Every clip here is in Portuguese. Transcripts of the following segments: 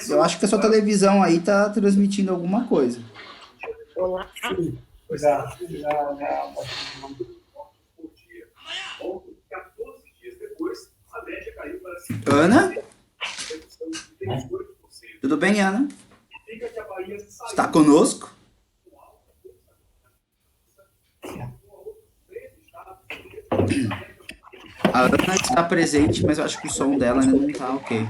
Eu acho que a sua televisão aí tá transmitindo alguma coisa. Olá. Ana? Tudo bem, Ana? Está conosco? A Ana está presente, mas eu acho que o som dela ainda não está ok.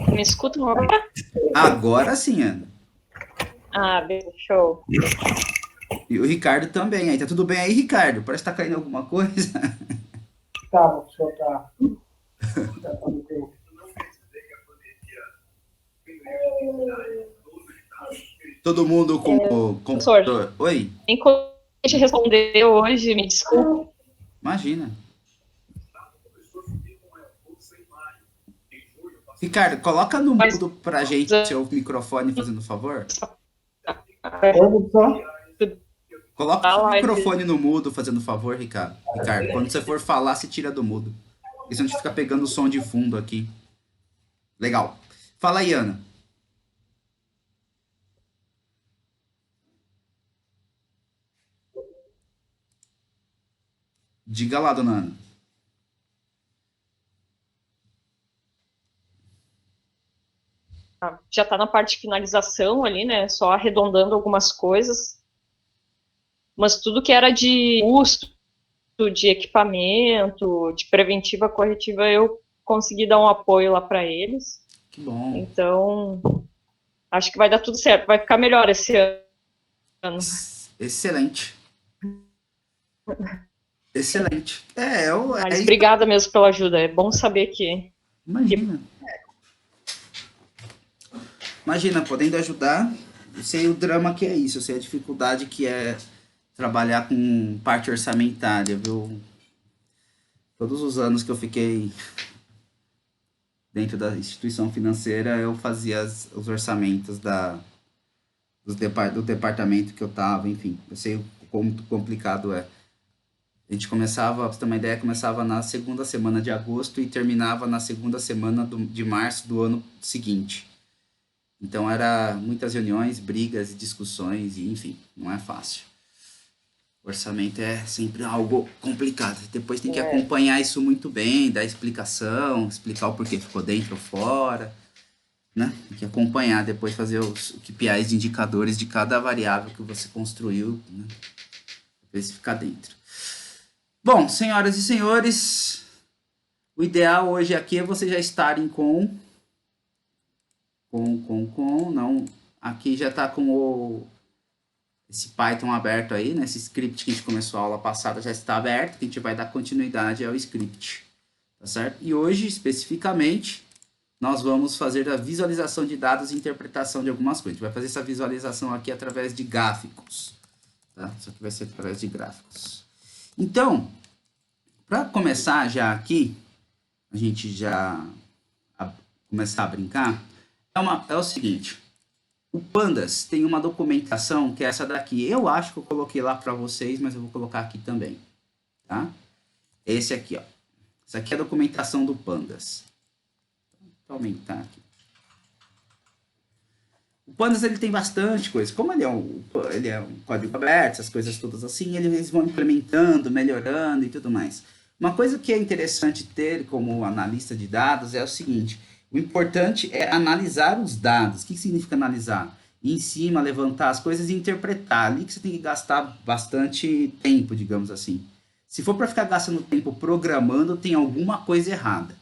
Me escutam agora? Agora sim, Ana. Ah, show. E o Ricardo também. Aí tá tudo bem aí, Ricardo? Parece que tá caindo alguma coisa. Tá, o senhor tá no tempo. Todo mundo com computador. Oi? Nem como a gente respondeu hoje, me desculpa. Imagina. Ricardo, coloca no mudo pra gente seu microfone, fazendo favor. Como só? Coloca o microfone no mudo, fazendo favor, Ricardo. Ricardo, quando você for falar, você tira do mudo. Porque senão a gente fica pegando o som de fundo aqui. Legal. Fala aí, Ana. Diga lá, dona Ana. Já está na parte de finalização ali, né? Só arredondando algumas coisas. Mas tudo que era de custo, de equipamento, de preventiva corretiva, eu consegui dar um apoio lá para eles. Que bom. Então, acho que vai dar tudo certo. Vai ficar melhor esse ano. Excelente. Excelente. Mas obrigada mesmo pela ajuda. É bom saber que... Imagina. Imagina, podendo ajudar. Eu sei o drama que é isso. Eu sei a dificuldade que é trabalhar com parte orçamentária, viu? Todos os anos que eu fiquei dentro da instituição financeira, eu fazia os orçamentos do departamento que eu estava, enfim. Eu sei o quão complicado é. A gente começava, pra você ter uma ideia, começava na segunda semana de agosto e terminava na segunda semana de março do ano seguinte. Então era muitas reuniões, brigas e discussões, e enfim, não é fácil. O orçamento é sempre algo complicado. Depois tem que acompanhar isso muito bem, dar explicação, explicar o porquê ficou dentro ou fora, né? Tem que acompanhar, depois fazer os KPIs de indicadores de cada variável que você construiu, né? Pra ver se ficar dentro. Bom, senhoras e senhores, o ideal hoje aqui é vocês já estarem não, aqui já está com esse Python aberto aí, né? Esse script que a gente começou a aula passada já está aberto, que a gente vai dar continuidade ao script, tá certo? E hoje, especificamente, nós vamos fazer a visualização de dados e interpretação de algumas coisas. A gente vai fazer essa visualização aqui através de gráficos, tá? Isso aqui vai ser através de gráficos. Então, para começar já aqui, a gente já começar a brincar, é o seguinte, o Pandas tem uma documentação que é essa daqui. Eu acho que eu coloquei lá para vocês, mas eu vou colocar aqui também, tá? Esse aqui, ó. Essa aqui é a documentação do Pandas. Vou aumentar aqui. O Pandas ele tem bastante coisa. Como ele é um código aberto, essas coisas todas assim, eles vão implementando, melhorando e tudo mais. Uma coisa que é interessante ter como analista de dados é o seguinte: o importante é analisar os dados. O que significa analisar? Ir em cima, levantar as coisas e interpretar. Ali que você tem que gastar bastante tempo, digamos assim. Se for para ficar gastando tempo programando, tem alguma coisa errada,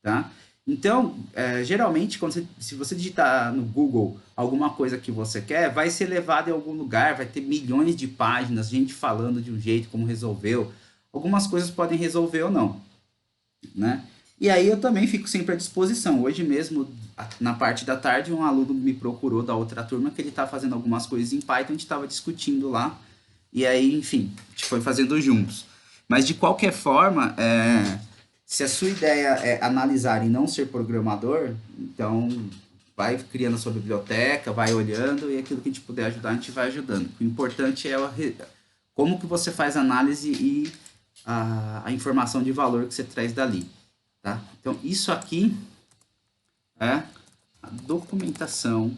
tá? Então, geralmente, se você digitar no Google alguma coisa que você quer, vai ser levado em algum lugar, vai ter milhões de páginas, gente falando de um jeito, como resolveu. Algumas coisas podem resolver ou não, né? E aí eu também fico sempre à disposição. Hoje mesmo, na parte da tarde, um aluno me procurou da outra turma que ele está fazendo algumas coisas em Python, a gente estava discutindo lá, e aí, enfim, a gente foi fazendo juntos. Mas de qualquer forma, Se a sua ideia é analisar e não ser programador, então vai criando a sua biblioteca, vai olhando e aquilo que a gente puder ajudar, a gente vai ajudando. O importante é como que você faz a análise e a informação de valor que você traz dali. Tá? Então, isso aqui é a documentação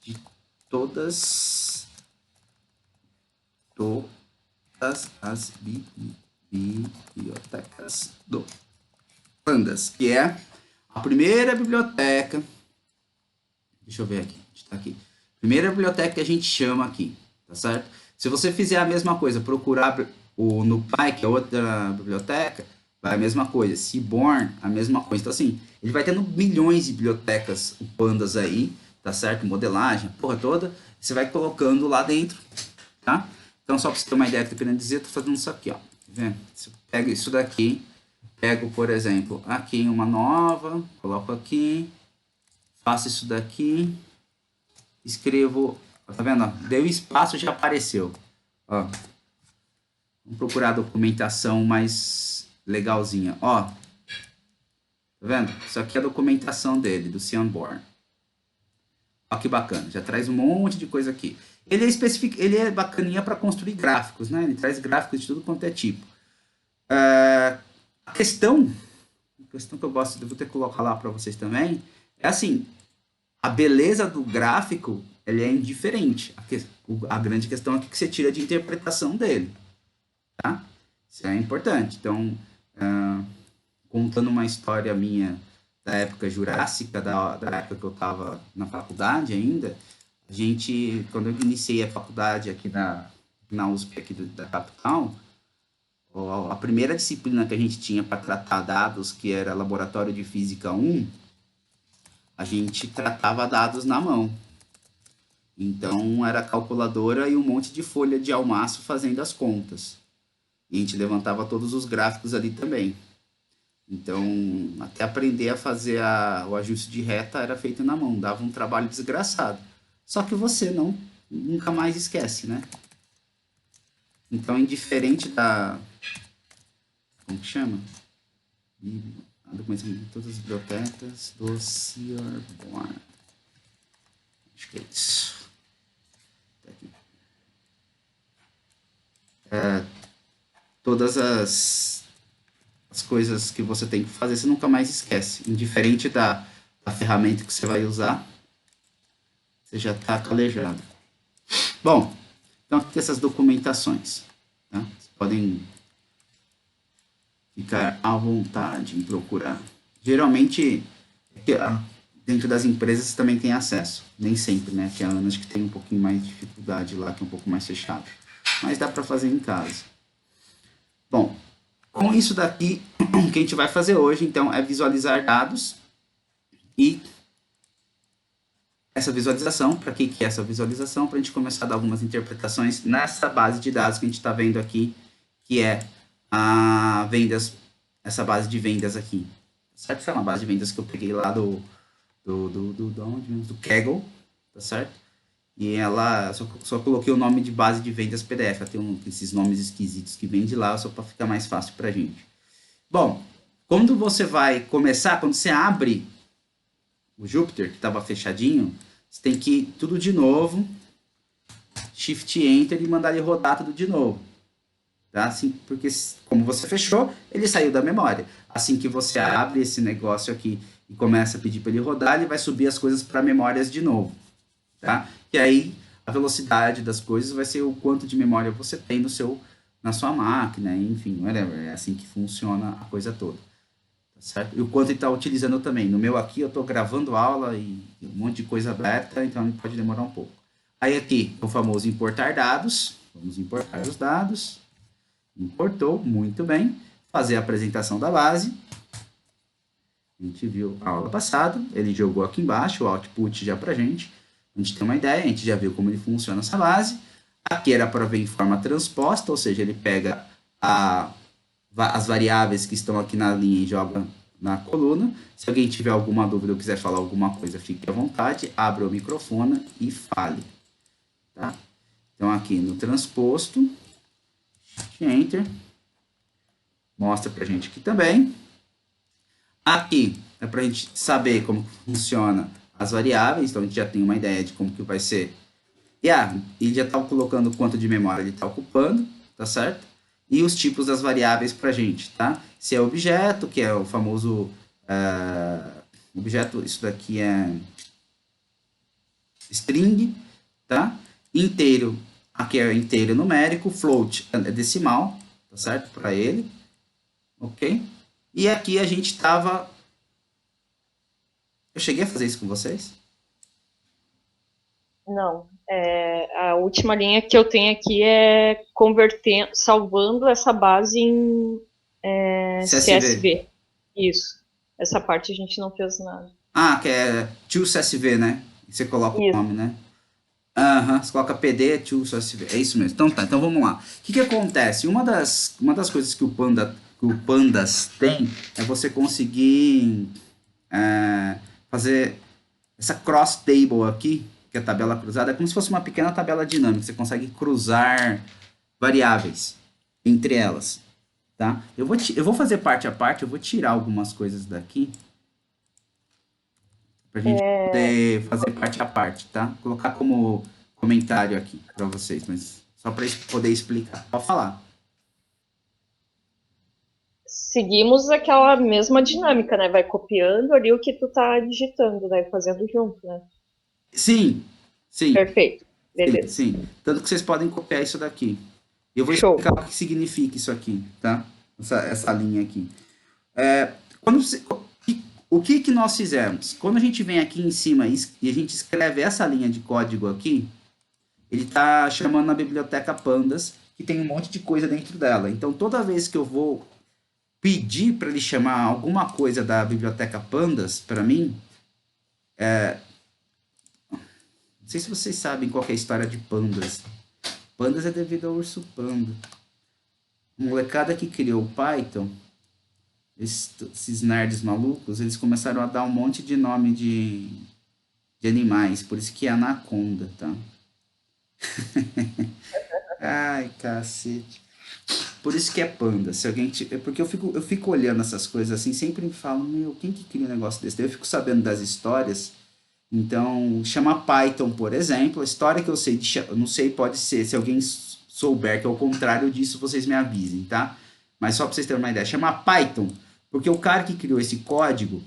de todas as bibliotecas do Pandas, que é a primeira biblioteca. Deixa eu ver aqui, está aqui. Primeira biblioteca que a gente chama aqui, tá certo? Se você fizer a mesma coisa, procurar o NumPy, que é outra biblioteca, vai a mesma coisa. Seaborn, a mesma coisa. Então, assim, ele vai tendo milhões de bibliotecas, o Pandas aí, tá certo? Modelagem, a porra toda. Você vai colocando lá dentro, tá? Então, só para você ter uma ideia do que eu tô querendo dizer, eu tô fazendo isso aqui, ó. Tá vendo? Você pega isso daqui, pego, por exemplo, aqui uma nova, coloco aqui, faço isso daqui, escrevo, tá vendo? Deu espaço, já apareceu. Ó. Vamos procurar a documentação mais legalzinha. Ó, tá vendo? Isso aqui é a documentação dele, do Seaborn. Ó que bacana, já traz um monte de coisa aqui. Ele é bacaninha para construir gráficos, né? Ele traz gráficos de tudo quanto é tipo. A questão que eu gosto de vou ter que colocar lá para vocês também, é assim, a beleza do gráfico, ele é indiferente. A grande questão é o que você tira de interpretação dele. Tá? Isso é importante. Então, contando uma história minha da época jurássica, da época que eu estava na faculdade ainda, quando eu iniciei a faculdade aqui na USP aqui da capital, a primeira disciplina que a gente tinha para tratar dados, que era Laboratório de Física 1, a gente tratava dados na mão. Então, era calculadora e um monte de folha de almaço fazendo as contas. E a gente levantava todos os gráficos ali também. Então, até aprender a fazer o ajuste de reta era feito na mão, dava um trabalho desgraçado. Só que você nunca mais esquece, né? Então, indiferente da... Como que chama? A documentação de todas as bibliotecas do Seaborn. Acho que é isso. Tá aqui. Todas as coisas que você tem que fazer, você nunca mais esquece. Indiferente da ferramenta que você vai usar, você já está calejado. Bom, então aqui tem essas documentações. Tá? Vocês podem ficar à vontade em procurar. Geralmente, dentro das empresas você também tem acesso. Nem sempre, né? Que a Ana acho que tem um pouquinho mais de dificuldade lá, que é um pouco mais fechado. Mas dá para fazer em casa. Bom, com isso daqui, o que a gente vai fazer hoje, então, é visualizar dados. E essa visualização, para que é essa visualização? Para a gente começar a dar algumas interpretações nessa base de dados que a gente está vendo aqui, que é a vendas, essa base de vendas aqui. Certo? Essa é uma base de vendas que eu peguei lá do Kaggle, tá certo? E ela, só coloquei o nome de base de vendas PDF, ela tem esses nomes esquisitos que vem de lá, só para ficar mais fácil para a gente. Bom, quando você vai começar, quando você abre o Jupyter, que estava fechadinho, você tem que ir tudo de novo, Shift Enter e mandar ele rodar tudo de novo. Tá? Assim, porque como você fechou, ele saiu da memória. Assim que você abre esse negócio aqui e começa a pedir para ele rodar, ele vai subir as coisas para memórias de novo. Tá? E aí, a velocidade das coisas vai ser o quanto de memória você tem na sua máquina, enfim, whatever. É assim que funciona a coisa toda. Tá certo? E o quanto ele está utilizando também. No meu aqui, eu estou gravando aula e um monte de coisa aberta, então ele pode demorar um pouco. Aí aqui, o famoso importar dados. Vamos importar os dados. Importou, muito bem. Fazer a apresentação da base. A gente viu a aula passada, ele jogou aqui embaixo o output já pra gente. A gente tem uma ideia, a gente já viu como ele funciona essa base. Aqui era para ver em forma transposta, ou seja, ele pega as variáveis que estão aqui na linha e joga na coluna. Se alguém tiver alguma dúvida ou quiser falar alguma coisa, fique à vontade, abra o microfone e fale. Tá? Então aqui no transposto, Enter. mostra para a gente aqui também. Aqui é para a gente saber como funciona as variáveis, então a gente já tem uma ideia de como que vai ser. E ele já está colocando quanto de memória ele está ocupando, tá certo? E os tipos das variáveis para a gente, tá? Se é objeto, que é o famoso objeto, isso daqui é string, tá? Inteiro, aqui é inteiro numérico, float é decimal, tá certo? Para ele, ok? E aqui a gente estava... Eu cheguei a fazer isso com vocês? Não. A última linha que eu tenho aqui é convertendo, salvando essa base em CSV. Isso. Essa parte a gente não fez nada. Que é to CSV, né? Você coloca isso. O nome, né? Você coloca PD to CSV. É isso mesmo. Então tá, então vamos lá. O que acontece? Uma das coisas que o Pandas tem é você conseguir fazer essa cross table aqui, que é a tabela cruzada, é como se fosse uma pequena tabela dinâmica. Você consegue cruzar variáveis entre elas, tá? Eu vou fazer parte a parte, eu vou tirar algumas coisas daqui pra gente poder fazer parte a parte, tá? Colocar como comentário aqui para vocês, mas só para poder explicar. Pode falar. Seguimos aquela mesma dinâmica, né? Vai copiando ali o que tu tá digitando, né? Fazendo junto, né? Sim. Perfeito. Beleza. Sim. Tanto que vocês podem copiar isso daqui. Eu vou explicar o que significa isso aqui, tá? Essa linha aqui. O que nós fizemos? Quando a gente vem aqui em cima e a gente escreve essa linha de código aqui, ele está chamando a biblioteca Pandas, que tem um monte de coisa dentro dela. Então, toda vez que eu vou pedir para ele chamar alguma coisa da biblioteca Pandas para mim, não sei se vocês sabem qual é a história de Pandas. Pandas é devido ao urso panda. A molecada que criou o Python, esses nerds malucos, eles começaram a dar um monte de nome de animais, por isso que é anaconda, tá? Ai, cacete. Por isso que é panda. Se alguém porque eu fico olhando essas coisas assim, sempre me falam, meu, quem que cria um negócio desse? Daí eu fico sabendo das histórias. Então, chama Python, por exemplo, a história que eu sei, eu não sei, pode ser, se alguém souber que é o contrário disso, vocês me avisem, tá? Mas só para vocês terem uma ideia, chama Python, porque o cara que criou esse código,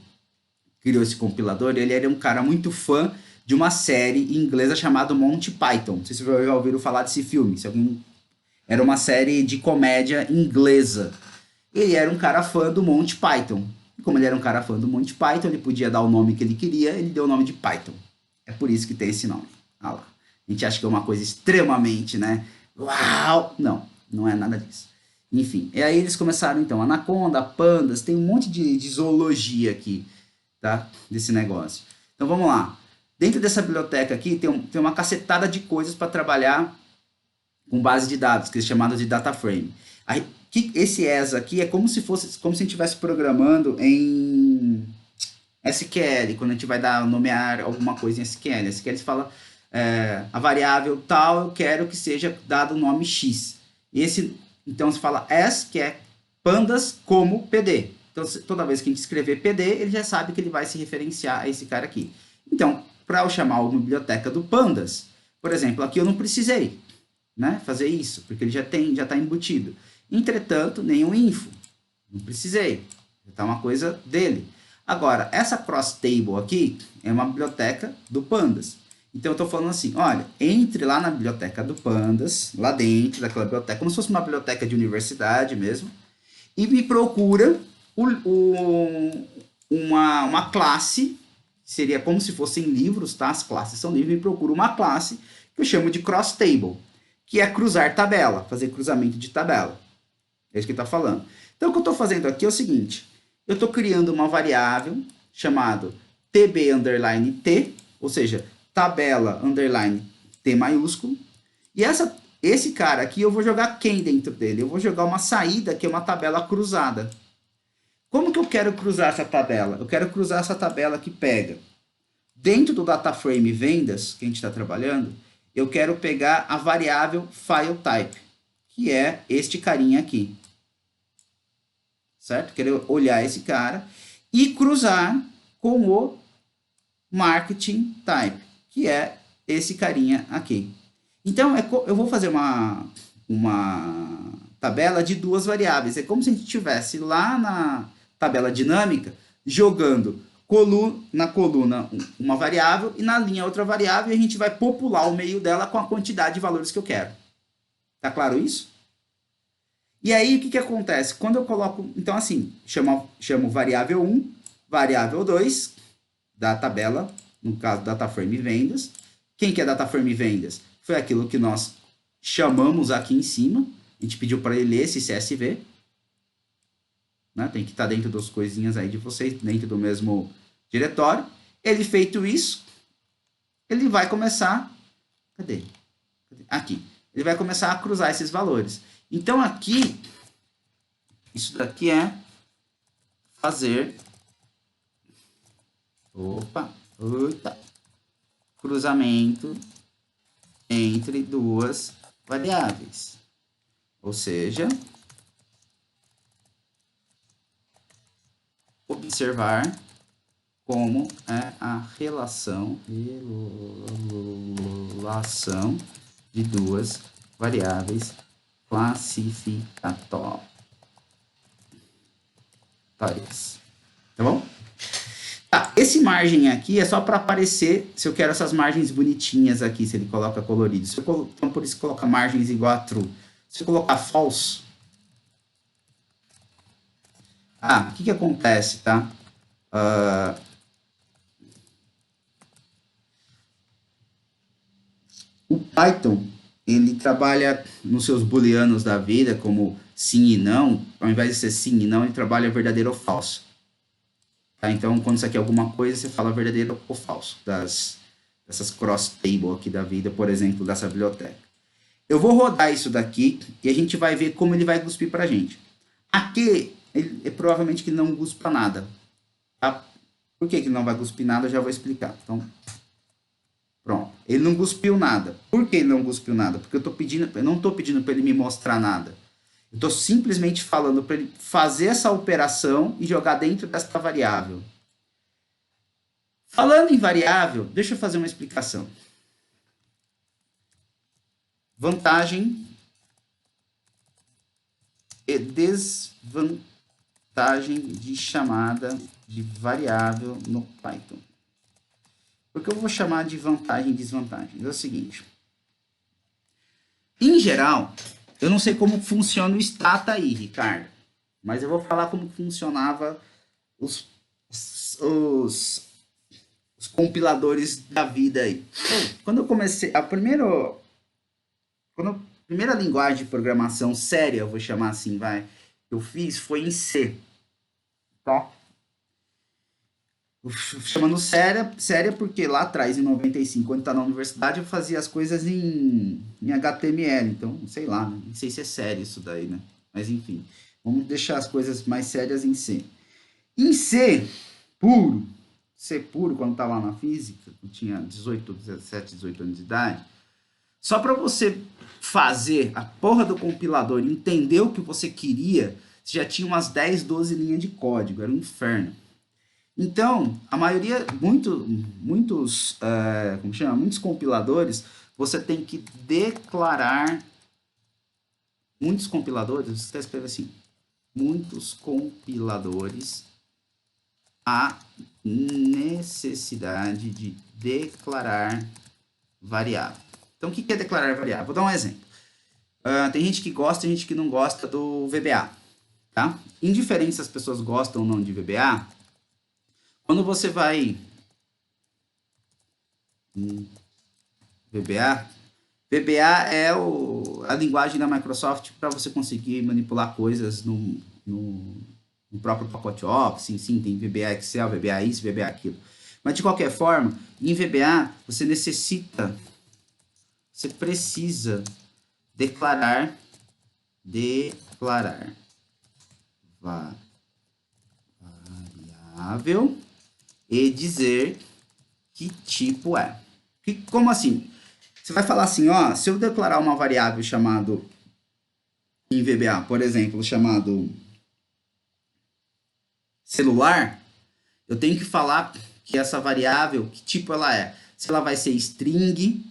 criou esse compilador, ele era um cara muito fã de uma série inglesa chamada Monty Python. Não sei se vocês já ouviram falar desse filme, se alguém... Era uma série de comédia inglesa. Ele era um cara fã do Monty Python. E como ele era um cara fã do Monty Python, ele podia dar o nome que ele queria, ele deu o nome de Python. É por isso que tem esse nome. Ah lá. A gente acha que é uma coisa extremamente, né? Uau! Não, não é nada disso. Enfim, e aí eles começaram então, anaconda, pandas, tem um monte de zoologia aqui, tá? Desse negócio. Então vamos lá. Dentro dessa biblioteca aqui tem uma cacetada de coisas para trabalhar com base de dados, que é chamado de data frame. Esse ESA aqui é como se a gente estivesse programando em SQL, quando a gente vai nomear alguma coisa em SQL. SQL fala a variável tal, eu quero que seja dado o nome X. Então você fala as, que é pandas como PD. Então toda vez que a gente escrever PD, ele já sabe que ele vai se referenciar a esse cara aqui. Então, para eu chamar uma biblioteca do pandas, por exemplo, aqui eu não precisei, né, fazer isso, porque ele já está embutido. Entretanto, nenhum info. Não precisei. Já está uma coisa dele. Agora, essa cross table aqui é uma biblioteca do Pandas. Então, eu estou falando assim, olha, entre lá na biblioteca do Pandas, lá dentro daquela biblioteca, como se fosse uma biblioteca de universidade mesmo, e me procura uma classe, seria como se fossem livros, tá? As classes são livros, me procura uma classe que eu chamo de cross table, que é cruzar tabela, fazer cruzamento de tabela. É isso que ele está falando. Então, o que eu estou fazendo aqui é o seguinte, eu estou criando uma variável chamada tb_t, ou seja, tabela underline t maiúsculo, e esse cara aqui eu vou jogar quem dentro dele? Eu vou jogar uma saída que é uma tabela cruzada. Como que eu quero cruzar essa tabela? Eu quero cruzar essa tabela que pega dentro do data frame vendas, que a gente está trabalhando, eu quero pegar a variável file type, que é este carinha aqui. certo? Querer olhar esse cara e cruzar com o marketing type, que é esse carinha aqui. Então, eu vou fazer uma tabela de duas variáveis. É como se a gente estivesse lá na tabela dinâmica, jogando na coluna uma variável e na linha outra variável, e a gente vai popular o meio dela com a quantidade de valores que eu quero. Tá claro isso? E aí, o que acontece? Quando eu coloco... Então, assim, chamo variável 1, variável 2 da tabela, no caso, DataFrame Vendas. Quem que é DataFrame Vendas? Foi aquilo que nós chamamos aqui em cima. A gente pediu para ele ler esse CSV. Né? Tem que estar dentro das coisinhas aí de vocês, dentro do mesmo diretório. Ele feito isso, ele vai começar... Cadê? Aqui. Ele vai começar a cruzar esses valores. Então, aqui, isso daqui é fazer... cruzamento entre duas variáveis. Ou seja, observar como é a relação de duas variáveis classificatórias. Tá bom? Tá, esse margem aqui é só para aparecer se eu quero essas margens bonitinhas aqui, se ele coloca colorido. Então, por isso coloca margens igual a true. Se eu colocar false... o que acontece, tá? O Python, ele trabalha nos seus booleanos da vida, como sim e não. Ao invés de ser sim e não, ele trabalha verdadeiro ou falso. Tá? Então, quando você quer alguma coisa, você fala verdadeiro ou falso. Dessas cross-table aqui da vida, por exemplo, dessa biblioteca. Eu vou rodar isso daqui e a gente vai ver como ele vai cuspir pra gente. Aqui, ele provavelmente que não cuspa nada. Tá? Por que ele não vai cuspir nada? Eu já vou explicar. Então, pronto. Ele não cuspiu nada. Por que ele não cuspiu nada? Porque eu não estou pedindo para ele me mostrar nada. Eu estou simplesmente falando para ele fazer essa operação e jogar dentro desta variável. Falando em variável, deixa eu fazer uma explicação. Vantagem e desvantagem de chamada de variável no Python. Por que eu vou chamar de vantagem e desvantagem? É o seguinte. Em geral, eu não sei como funciona o Stata aí, Ricardo. Mas eu vou falar como funcionava os compiladores da vida aí. Quando eu comecei, a primeira linguagem de programação séria, eu vou chamar assim, que eu fiz foi em C. Tá? Chamando séria porque lá atrás, em 95, quando tá na universidade, eu fazia as coisas em HTML. Então, sei lá, não sei se é sério isso daí, né? Mas enfim, vamos deixar as coisas mais sérias em C. Em C puro, quando tá lá na física, eu tinha 17, 18 anos de idade, só para você fazer a porra do compilador e entender o que você queria, você já tinha umas 10, 12 linhas de código, era um inferno. Então, a maioria, muitos compiladores, você tem que declarar, muitos compiladores, você está escrevendo assim, muitos compiladores, a necessidade de declarar variável. Então, o que é declarar variável? Vou dar um exemplo. Tem gente que gosta e gente que não gosta do VBA. Tá? Indiferente se as pessoas gostam ou não de VBA, quando você vai... VBA é a linguagem da Microsoft para você conseguir manipular coisas no próprio pacote Office. Sim, tem VBA Excel, VBA isso, VBA aquilo. Mas, de qualquer forma, em VBA, você precisa declarar variável e dizer que tipo é. Como assim? Você vai falar assim, ó, se eu declarar uma variável chamado em VBA, por exemplo, chamado celular, eu tenho que falar que essa variável, que tipo ela é. Se ela vai ser string,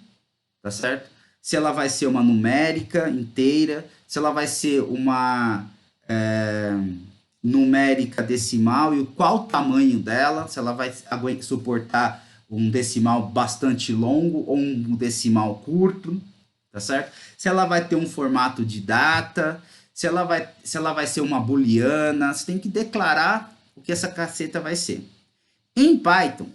tá certo? Se ela vai ser uma numérica inteira, se ela vai ser uma numérica decimal e qual o tamanho dela, se ela vai suportar um decimal bastante longo ou um decimal curto, tá certo? Se ela vai ter um formato de data, se ela vai ser uma booleana, você tem que declarar o que essa caceta vai ser. Em Python,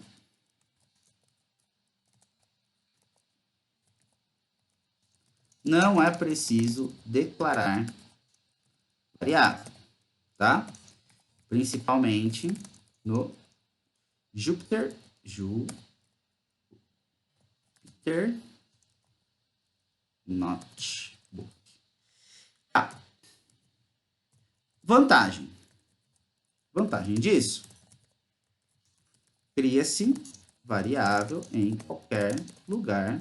não é preciso declarar variável, tá? Principalmente no Jupyter Notebook. Tá. Vantagem disso, cria-se variável em qualquer lugar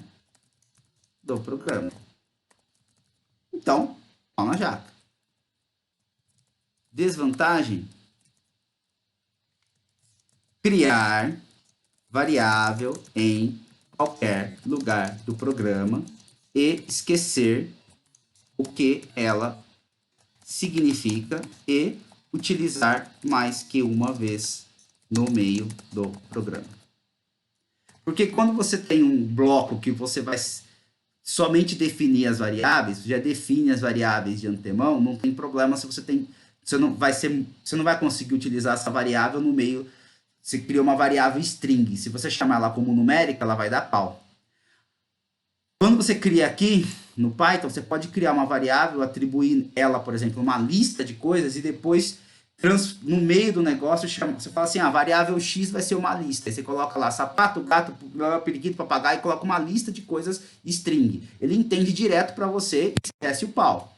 do programa. Então, pau na jaca. Desvantagem, criar variável em qualquer lugar do programa e esquecer o que ela significa e utilizar mais que uma vez no meio do programa. Porque quando você tem um bloco que você vai somente definir as variáveis, já define as variáveis de antemão, não tem problema se você não vai conseguir utilizar essa variável no meio. Você cria uma variável string, se você chamar ela como numérica, ela vai dar pau. Quando você cria aqui no Python, você pode criar uma variável, atribuir ela, por exemplo, uma lista de coisas e depois no meio do negócio você fala assim, a variável x vai ser uma lista. Aí você coloca lá sapato, gato, periquito, papagaio e coloca uma lista de coisas string. Ele entende direto para você e esquece o pau.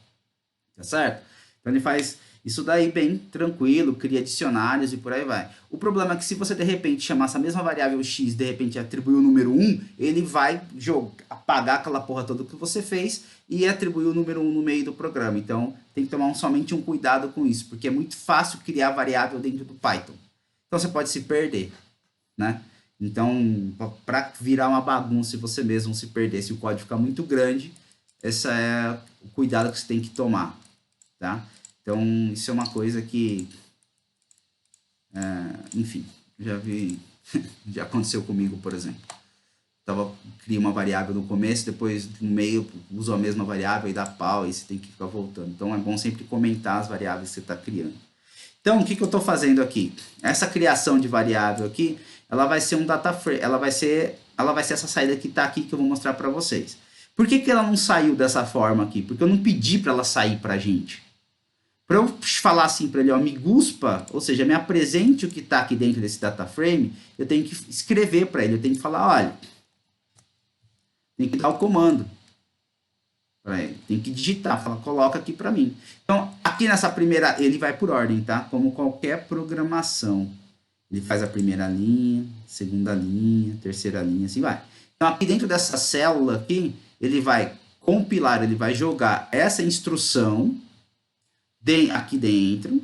Tá certo? Então ele faz isso daí bem tranquilo, cria dicionários e por aí vai. O problema é que se você de repente chamar essa mesma variável x, de repente atribuir o número 1, ele vai apagar aquela porra toda que você fez e atribuir o número 1 no meio do programa. Então tem que tomar somente um cuidado com isso, porque é muito fácil criar variável dentro do Python. Então você pode se perder, né? Então, para virar uma bagunça e você mesmo se perder, se o código ficar muito grande, esse é o cuidado que você tem que tomar, tá? Então, isso é uma coisa que, enfim, já aconteceu comigo, por exemplo. Cria uma variável no começo, depois no meio usa a mesma variável e dá pau, e você tem que ficar voltando. Então, é bom sempre comentar as variáveis que você está criando. Então, o que eu estou fazendo aqui? Essa criação de variável aqui, ela vai ser um data frame, ela vai ser essa saída que está aqui que eu vou mostrar para vocês. Por que ela não saiu dessa forma aqui? Porque eu não pedi para ela sair para a gente. Para eu falar assim para ele, ó, me guspa, ou seja, me apresente o que está aqui dentro desse data frame, eu tenho que escrever para ele, eu tenho que falar, olha, tem que dar o comando para ele, tem que digitar, fala, coloca aqui para mim. Então, aqui nessa primeira, ele vai por ordem, tá? Como qualquer programação. Ele faz a primeira linha, segunda linha, terceira linha, assim vai. Então, aqui dentro dessa célula aqui, ele vai compilar, ele vai jogar essa instrução aqui dentro,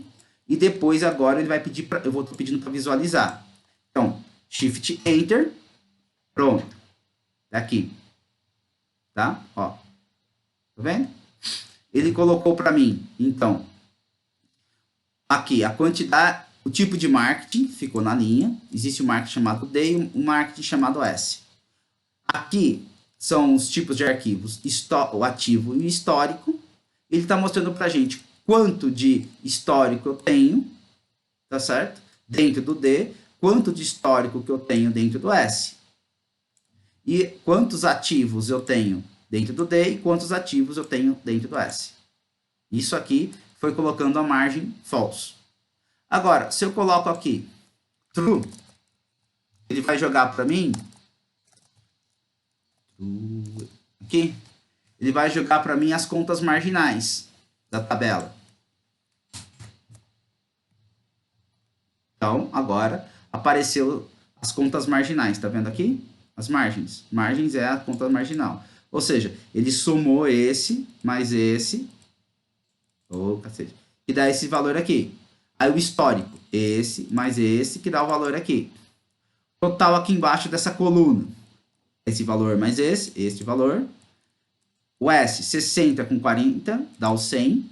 e depois agora ele vai pedir eu vou pedindo para visualizar. Então, Shift Enter, pronto. Aqui. Tá? Ó. Tá vendo? Ele colocou para mim, então, aqui a quantidade, o tipo de marketing ficou na linha, existe um marketing chamado D e um marketing chamado S. Aqui são os tipos de arquivos, o ativo e o histórico. Ele está mostrando para a gente quanto de histórico eu tenho, tá certo? Dentro do D, quanto de histórico que eu tenho dentro do S. E quantos ativos eu tenho dentro do D e quantos ativos eu tenho dentro do S. Isso aqui foi colocando a margem false. Agora, se eu coloco aqui true, ele vai jogar para mim aqui, ele vai jogar para mim as contas marginais da tabela. Então, agora apareceu as contas marginais, tá vendo aqui? As margens. Margens é a conta marginal. Ou seja, ele somou esse mais esse, cacete, e dá esse valor aqui. Aí o histórico, esse mais esse que dá o valor aqui. Total aqui embaixo dessa coluna. Esse valor mais esse valor. O S, 60 com 40, dá os 100.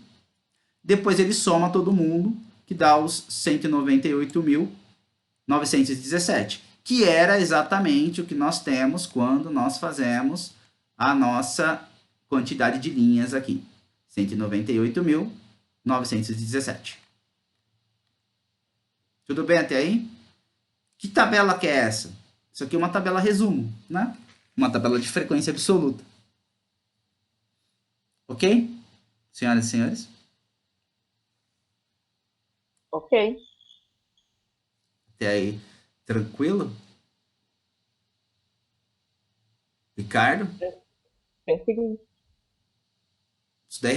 Depois ele soma todo mundo, que dá os 198.917. Que era exatamente o que nós temos quando nós fazemos a nossa quantidade de linhas aqui. 198.917. Tudo bem até aí? Que tabela que é essa? Isso aqui é uma tabela resumo, né? Uma tabela de frequência absoluta. Ok? Senhoras e senhores? Ok. Até aí, tranquilo? Ricardo? Tranquilo. Isso daí é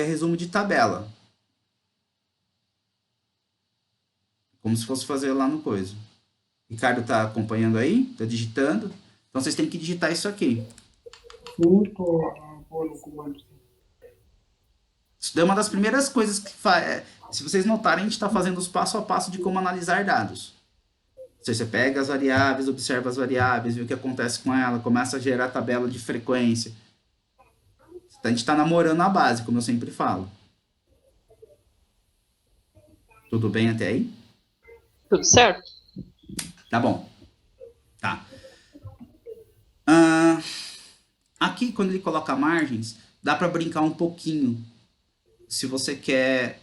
resumo de tabela. Como se fosse fazer lá no coisa. Ricardo tá acompanhando aí? Tá digitando? Então vocês têm que digitar isso aqui. Sim, tô no comando. Isso daí é uma das primeiras coisas que faz. Se vocês notarem, a gente está fazendo os passo a passo de como analisar dados. Ou seja, você pega as variáveis, observa as variáveis, vê o que acontece com ela, começa a gerar tabela de frequência. A gente está namorando a base, como eu sempre falo. Tudo bem até aí? Tudo certo? Tá bom. Tá. Aqui, quando ele coloca margens, dá para brincar um pouquinho. Se você quer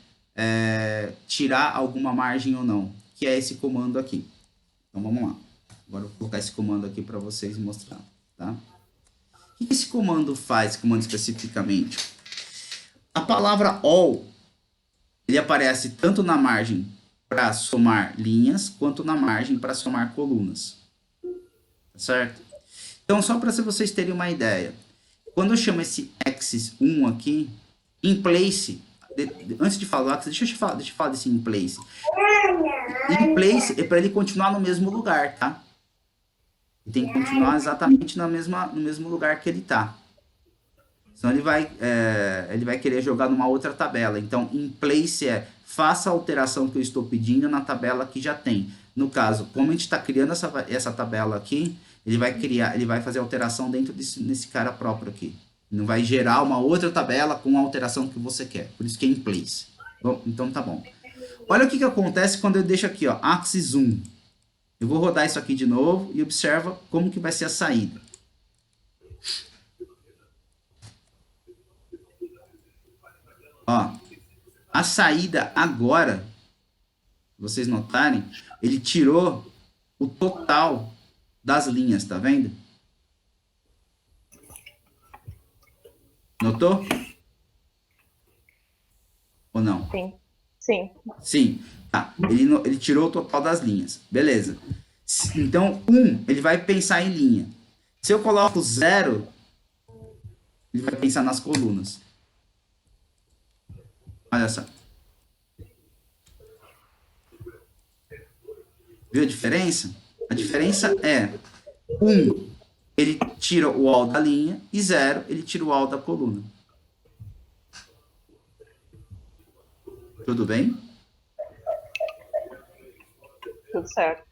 tirar alguma margem ou não. Que é esse comando aqui. Então, vamos lá. Agora eu vou colocar esse comando aqui para vocês mostrar. Tá? O que esse comando faz, esse comando especificamente? A palavra all, ele aparece tanto na margem para somar linhas, quanto na margem para somar colunas. Tá certo? Então, só para vocês terem uma ideia. Quando eu chamo esse axis 1 aqui, in place, antes de falar, deixa eu falar desse in place. In place é para ele continuar no mesmo lugar, tá? Ele tem que continuar exatamente no mesmo lugar que ele está. Senão ele vai querer jogar numa outra tabela. Então, in place faça a alteração que eu estou pedindo na tabela que já tem. No caso, como a gente está criando essa tabela aqui, ele vai fazer a alteração dentro desse cara próprio aqui. Não vai gerar uma outra tabela com a alteração que você quer. Por isso que é in place. Bom, então tá bom. Olha o que acontece quando eu deixo aqui, ó, axis 1. Eu vou rodar isso aqui de novo e observa como que vai ser a saída. Ó, a saída agora, vocês notarem, ele tirou o total das linhas, tá vendo? Notou? Ou não? Sim. Sim. Sim. Tá. Ele tirou o total das linhas. Beleza. Então, ele vai pensar em linha. Se eu coloco 0, ele vai pensar nas colunas. Olha só. Viu a diferença? A diferença é 1, ele tira o all da linha, e 0, ele tira o all da coluna. Tudo bem? Tudo certo.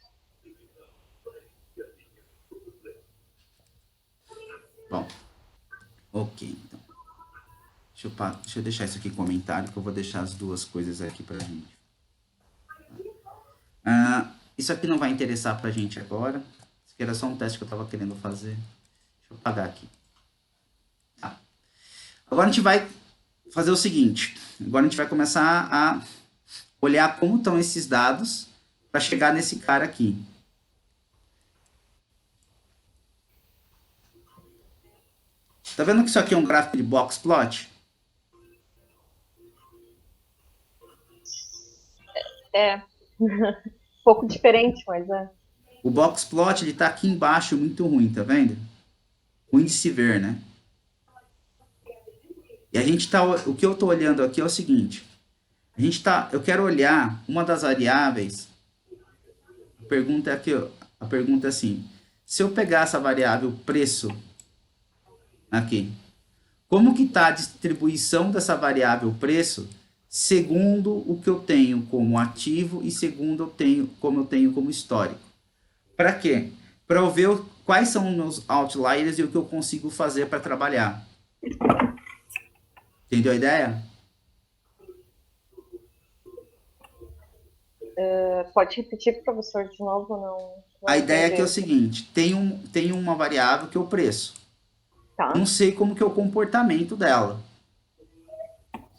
Bom, ok, então. Deixa eu deixar isso aqui em comentário, que eu vou deixar as duas coisas aqui pra gente. Isso aqui não vai interessar pra gente agora. Isso aqui era só um teste que eu tava querendo fazer. Deixa eu apagar aqui. Tá. Agora a gente vai fazer o seguinte. Agora a gente vai começar a olhar como estão esses dados para chegar nesse cara aqui. Tá vendo que isso aqui é um gráfico de box plot? É. Um pouco diferente, mas é. O box plot, ele tá aqui embaixo, muito ruim, tá vendo? Ruim de se ver, né? E a gente tá, o que eu tô olhando aqui é o seguinte. Eu quero olhar uma das variáveis. A pergunta é aqui, ó. A pergunta é assim: se eu pegar essa variável preço aqui, como que tá a distribuição dessa variável preço segundo o que eu tenho como ativo e segundo eu tenho como histórico. Para quê? Para eu ver quais são os meus outliers e o que eu consigo fazer para trabalhar. Entendeu a ideia? Pode repetir, professor, de novo? Não A ideia aqui é o entendi. seguinte, tem uma variável que é o preço. Eu não Tá, sei como que é o comportamento dela,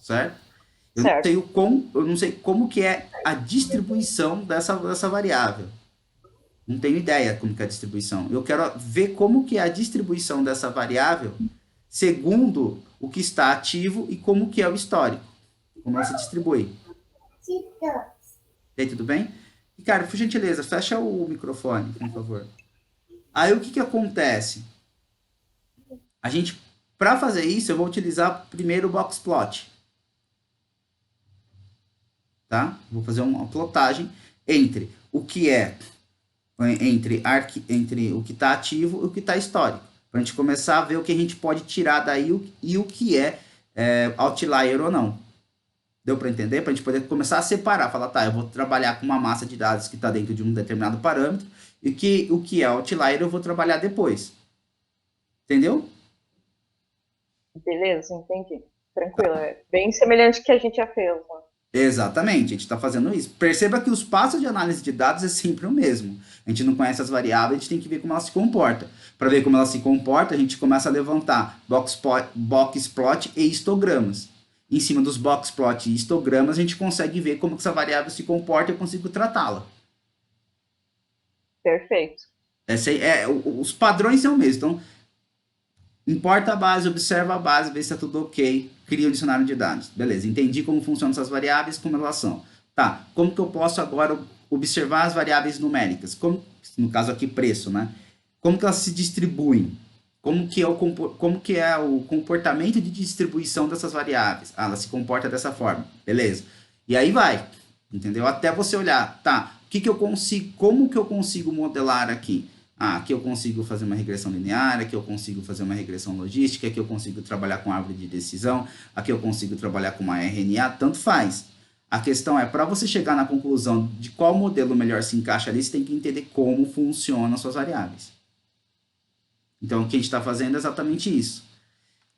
certo? certo. Eu não sei como que é a distribuição dessa variável. Não tenho ideia como que é a distribuição. Eu quero ver como que é a distribuição dessa variável segundo o que está ativo e como que é o histórico. Como ela se distribui. E aí, tudo bem? Ricardo, por gentileza, fecha o microfone, por favor. Aí o que que acontece? A gente, para fazer isso, eu vou utilizar primeiro o boxplot, tá? Vou fazer uma plotagem entre o que é entre o que está ativo e o que está histórico, para a gente começar a ver o que a gente pode tirar daí e o que é outlier ou não. Deu para entender? Para a gente poder começar a separar, falar, tá, eu vou trabalhar com uma massa de dados que está dentro de um determinado parâmetro e o que é outlier eu vou trabalhar depois. Entendeu? Beleza, entendi. Tranquilo. É bem semelhante ao que a gente já fez, né? Exatamente, a gente está fazendo isso. Perceba que os passos de análise de dados é sempre o mesmo. A gente não conhece as variáveis, a gente tem que ver como ela se comporta. Para ver como ela se comporta, a gente começa a levantar boxplot e histogramas. Em cima dos boxplot e histogramas, a gente consegue ver como que essa variável se comporta e eu consigo tratá-la. Perfeito. Os padrões são os mesmos. Então, importa a base, observa a base, vê se está tudo ok, cria o dicionário de dados. Beleza, entendi como funcionam essas variáveis, como elas são. Tá, como que eu posso agora observar as variáveis numéricas? Como, no caso aqui, preço, né? Como que elas se distribuem? Como que é o comportamento de distribuição dessas variáveis? Ah, ela se comporta dessa forma. Beleza. E aí vai, entendeu? Até você olhar, tá, como que eu consigo modelar aqui? Ah, aqui eu consigo fazer uma regressão linear, aqui eu consigo fazer uma regressão logística, aqui eu consigo trabalhar com árvore de decisão, aqui eu consigo trabalhar com uma RNA, tanto faz. A questão é, para você chegar na conclusão de qual modelo melhor se encaixa ali, você tem que entender como funcionam as suas variáveis. Então, o que a gente está fazendo é exatamente isso.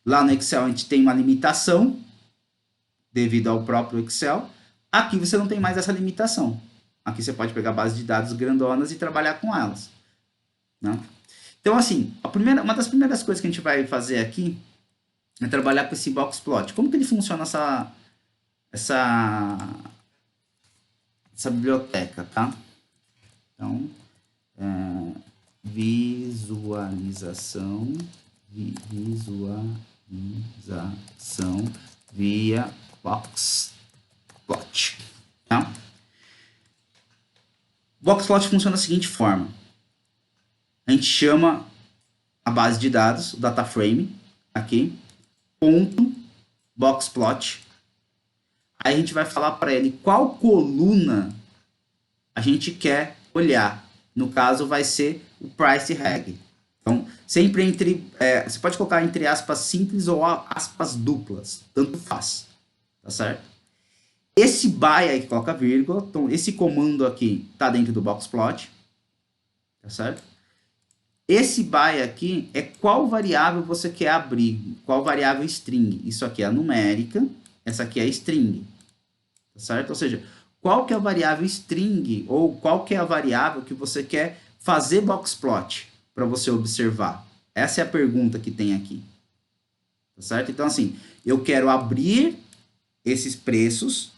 Lá no Excel, a gente tem uma limitação, devido ao próprio Excel. Aqui você não tem mais essa limitação. Aqui você pode pegar bases de dados grandonas e trabalhar com elas. Né? Então, assim, uma das primeiras coisas que a gente vai fazer aqui é trabalhar com esse boxplot. Como que ele funciona essa biblioteca, tá? Então, visualização via boxplot, tá? Boxplot funciona da seguinte forma. A gente chama a base de dados, o data frame, aqui, ponto boxplot. Aí a gente vai falar para ele qual coluna a gente quer olhar. No caso, vai ser o price tag. Então, sempre você pode colocar entre aspas simples ou aspas duplas, tanto faz, tá certo? Esse by aí que coloca vírgula, então esse comando aqui está dentro do boxplot, tá certo? Esse by aqui é qual variável você quer abrir, qual variável string. Isso aqui é a numérica, essa aqui é a string, tá certo? Ou seja, qual que é a variável string ou qual que é a variável que você quer fazer boxplot para você observar? Essa é a pergunta que tem aqui, tá certo? Então, assim, eu quero abrir esses preços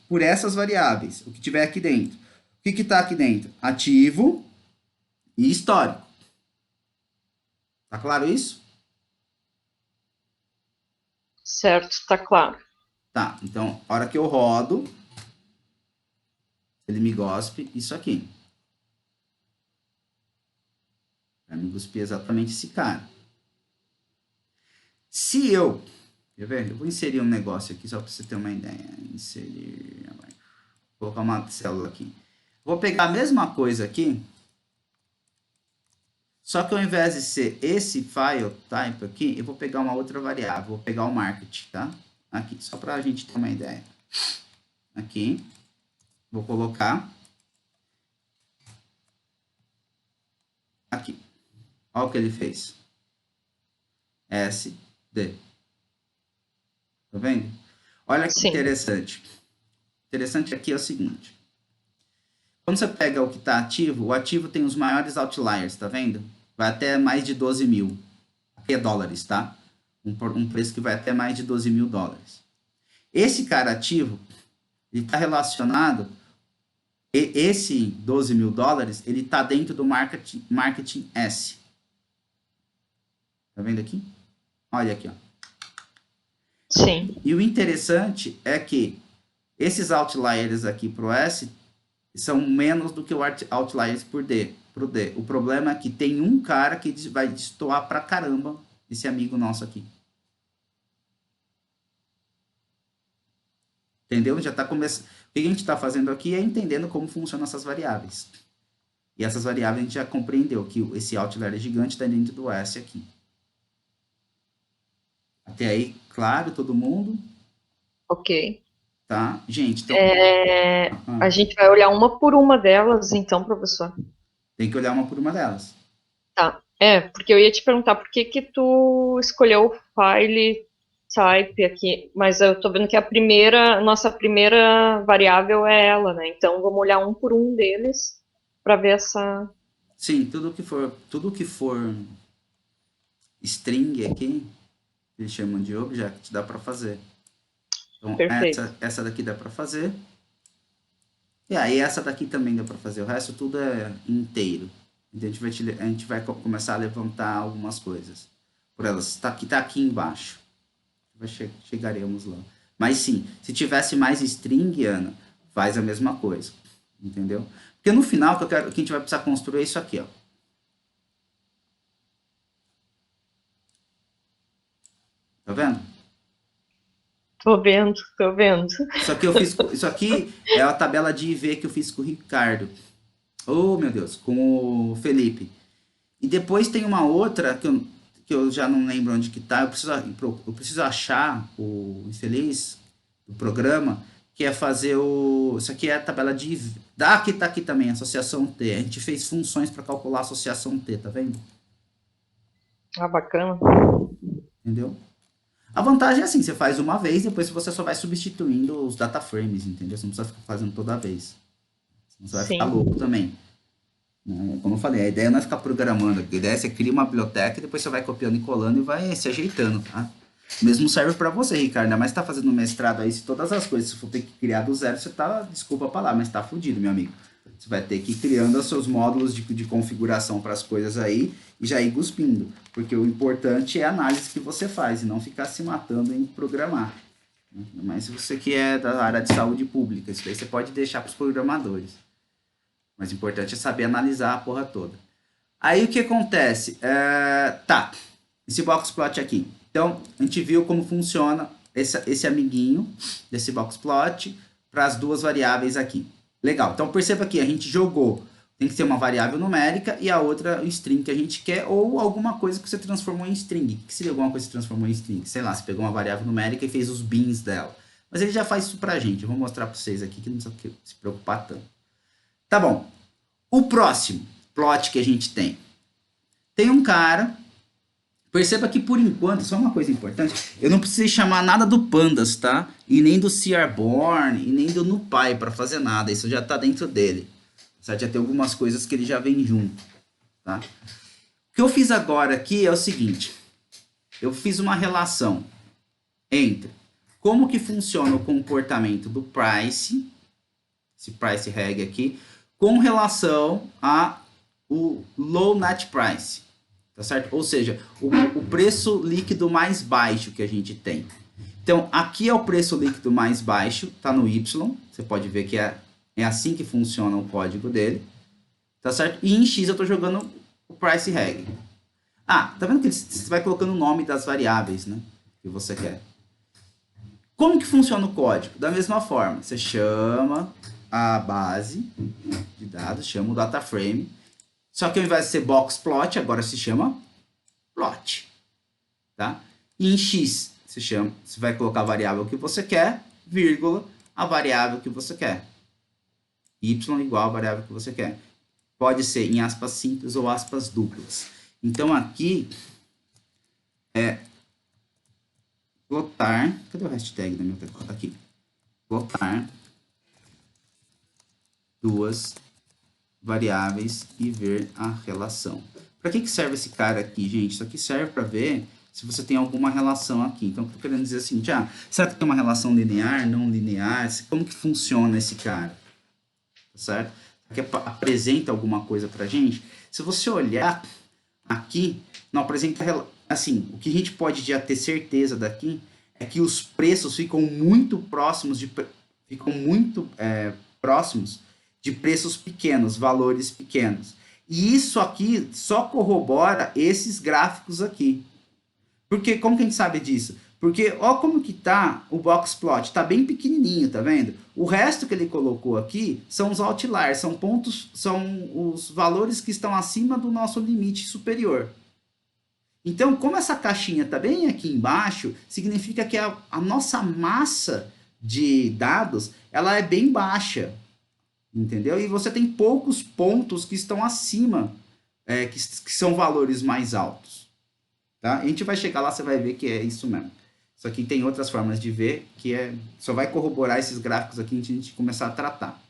por essas variáveis, o que tiver aqui dentro. O que está aqui dentro? Ativo e histórico. Tá claro isso? Certo, tá claro. Tá, então, a hora que eu rodo, ele me gospe isso aqui. Vai me cuspir exatamente esse cara. Se eu... Quer ver? Eu vou inserir um negócio aqui só para você ter uma ideia. Inserir... Vou colocar uma célula aqui. Vou pegar a mesma coisa aqui, só que ao invés de ser esse file type aqui, eu vou pegar uma outra variável. Vou pegar o market, tá? aqui, só para a gente ter uma ideia. Aqui, vou colocar aqui. Olha o que ele fez. SD. Tá vendo? Olha que Sim. interessante. Interessante aqui é o seguinte. Quando você pega o que está ativo, o ativo tem os maiores outliers, tá vendo? Vai até mais de 12 mil. Aqui é dólares, tá? Um preço que vai até mais de 12 mil dólares. Esse cara ativo, ele está relacionado, esse 12 mil dólares, ele está dentro do marketing S. Tá vendo aqui? Olha aqui, ó. Sim. E o interessante é que esses outliers aqui pro S são menos do que o outliers pro D. O problema é que tem um cara que vai destoar pra caramba, esse amigo nosso aqui. Entendeu? Já tá começando. O que a gente está fazendo aqui é entendendo como funcionam essas variáveis. E essas variáveis a gente já compreendeu que esse outlier gigante está dentro do S aqui. Até aí, claro, todo mundo? Ok. Tá? Gente, então... A gente vai olhar uma por uma delas, então, professor. Tem que olhar uma por uma delas. Tá. Porque eu ia te perguntar por que tu escolheu o file type aqui, mas eu tô vendo que nossa primeira variável é ela, né? Então vamos olhar um por um deles para ver essa. Sim, tudo que for string aqui, eles chamam de object, dá para fazer. Então, Perfeito. essa daqui dá para fazer. E aí essa daqui também dá para fazer. O resto tudo é inteiro. Então a gente vai começar a levantar algumas coisas por elas. Tá aqui embaixo. Chegaremos lá. Mas sim, se tivesse mais string, Ana, faz a mesma coisa. Entendeu? Porque no final que a gente vai precisar construir é isso aqui, ó. Tá vendo? Tô vendo. Isso aqui é a tabela de IV que eu fiz com o Ricardo. Oh, meu Deus, com o Felipe. E depois tem uma outra que eu já não lembro onde que tá. Eu preciso achar o infeliz do programa, que é fazer o... Isso aqui é a tabela de IV. Aqui tá aqui também, associação T. A gente fez funções para calcular a associação T, tá vendo? Ah, bacana. Entendeu? A vantagem é assim, você faz uma vez, depois você só vai substituindo os data frames, entendeu? Você não precisa ficar fazendo toda vez. Senão você vai ficar Sim. louco também. Como eu falei, a ideia não é ficar programando. A ideia é você cria uma biblioteca e depois você vai copiando e colando e vai se ajeitando, tá? Mesmo serve para você, Ricardo. Ainda mais você tá fazendo um mestrado aí, se todas as coisas, se for ter que criar do zero, você tá, desculpa a palavra, mas tá fudido, meu amigo. Você vai ter que ir criando os seus módulos de configuração para as coisas aí e já ir cuspindo. Porque o importante é a análise que você faz e não ficar se matando em programar. Mas se você que é da área de saúde pública, isso daí você pode deixar para os programadores. Mas o importante é saber analisar a porra toda. Aí o que acontece? Tá, esse boxplot aqui. Então, a gente viu como funciona esse amiguinho desse boxplot para as duas variáveis aqui. Legal, então perceba aqui, a gente jogou. Tem que ser uma variável numérica e a outra o string que a gente quer ou alguma coisa que você transformou em string. O que seria alguma coisa que você transformou em string? Sei lá, você pegou uma variável numérica e fez os bins dela. Mas ele já faz isso pra gente. Eu vou mostrar para vocês aqui que não precisa se preocupar tanto. Tá bom. O próximo plot que a gente tem. Tem um cara. Perceba que por enquanto, só uma coisa importante, eu não precisei chamar nada do Pandas, tá? E nem do Seaborn, e nem do NumPy para fazer nada. Isso já tá dentro dele. Certo? Já tem algumas coisas que ele já vem junto, tá? O que eu fiz agora aqui é o seguinte. Eu fiz uma relação entre como que funciona o comportamento do price, esse price reg aqui, com relação a o low net price, tá certo? Ou seja, o preço líquido mais baixo que a gente tem. Então, aqui é o preço líquido mais baixo, tá no Y, você pode ver que é assim que funciona o código dele, tá certo? E em X eu tô jogando o price reg. Tá vendo que você vai colocando o nome das variáveis, né, que você quer. Como que funciona o código? Da mesma forma, você chama a base de dados, chama o data frame, só que ao invés de ser box plot, agora se chama plot, tá? E em X, você vai colocar a variável que você quer, vírgula, a variável que você quer. Y igual a variável que você quer. Pode ser em aspas simples ou aspas duplas. Então, aqui é plotar. Cadê o hashtag da minha tecla? Aqui. Plotar duas variáveis e ver a relação. Para que serve esse cara aqui, gente? Isso aqui serve para ver se você tem alguma relação aqui. Então, eu estou querendo dizer assim, será que tem uma relação linear, não linear? Como que funciona esse cara? Tá certo? Que apresenta alguma coisa para gente. Se você olhar aqui, não apresenta, assim, o que a gente pode já ter certeza daqui é que os preços ficam muito próximos de preços pequenos, valores pequenos. E isso aqui só corrobora esses gráficos aqui. Porque como que a gente sabe disso? Porque ó como que tá o box plot, tá bem pequenininho, tá vendo? O resto que ele colocou aqui são os outliers, são pontos, são os valores que estão acima do nosso limite superior. Então, como essa caixinha tá bem aqui embaixo, significa que a nossa massa de dados, ela é bem baixa. Entendeu? E você tem poucos pontos que estão acima, que são valores mais altos. Tá? A gente vai chegar lá, você vai ver que é isso mesmo. Só que tem outras formas de ver, que só vai corroborar esses gráficos aqui antes de a gente começar a tratar.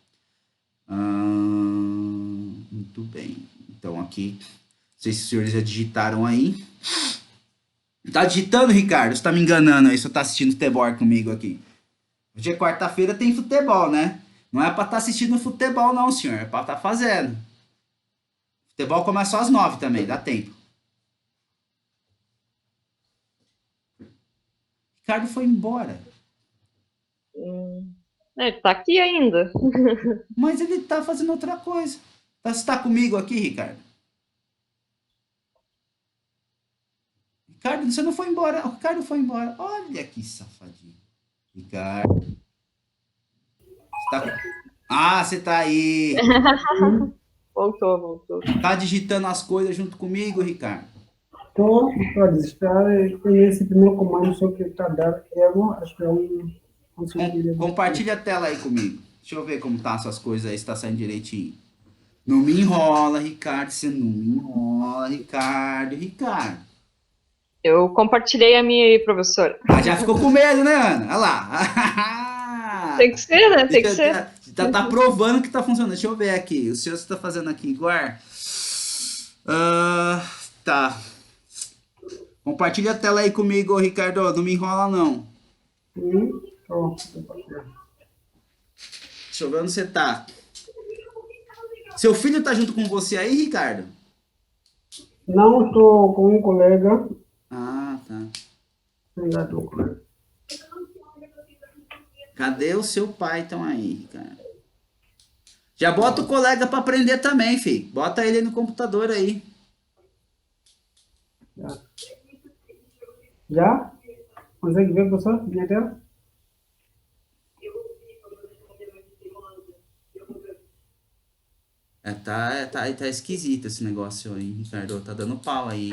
Muito bem. Então aqui, não sei se os senhores já digitaram aí. Tá digitando, Ricardo? Você tá me enganando aí, você tá assistindo futebol comigo aqui. Hoje é quarta-feira, tem futebol, né? Não é para estar assistindo futebol, não, senhor. É para estar fazendo. Futebol começa só às 9 também, dá tempo. Ricardo foi embora. Ele tá aqui ainda. Mas ele tá fazendo outra coisa. Você tá comigo aqui, Ricardo? Ricardo, você não foi embora. O Ricardo foi embora. Olha que safadinho. Ricardo. Você tá aí. Voltou. Tá digitando as coisas junto comigo, Ricardo? Estou a digitar esse primeiro comando só que está dado erro, acho que é um Compartilha a tela aí comigo. Deixa eu ver como tá as suas coisas aí, se tá saindo direitinho. Não me enrola, Ricardo. Você não me enrola, Ricardo. Eu compartilhei a minha aí, professor. Já ficou com medo, né, Ana? Olha lá. Tem que ser, né? Tem que ser. Tá provando que tá funcionando. Deixa eu ver aqui. O senhor está fazendo aqui igual. Tá. Compartilha a tela aí comigo, Ricardo. Não me enrola, não. Deixa eu ver onde você tá. Seu filho tá junto com você aí, Ricardo? Não, estou com um colega. Tá. Obrigado, colega. Cadê o seu pai, então, aí, Ricardo? Já bota o colega para aprender também, filho. Bota ele no computador aí. Já? Consegue ver, professor? Minha tela? Tá esquisito esse negócio aí, Ricardo. Tá dando pau aí.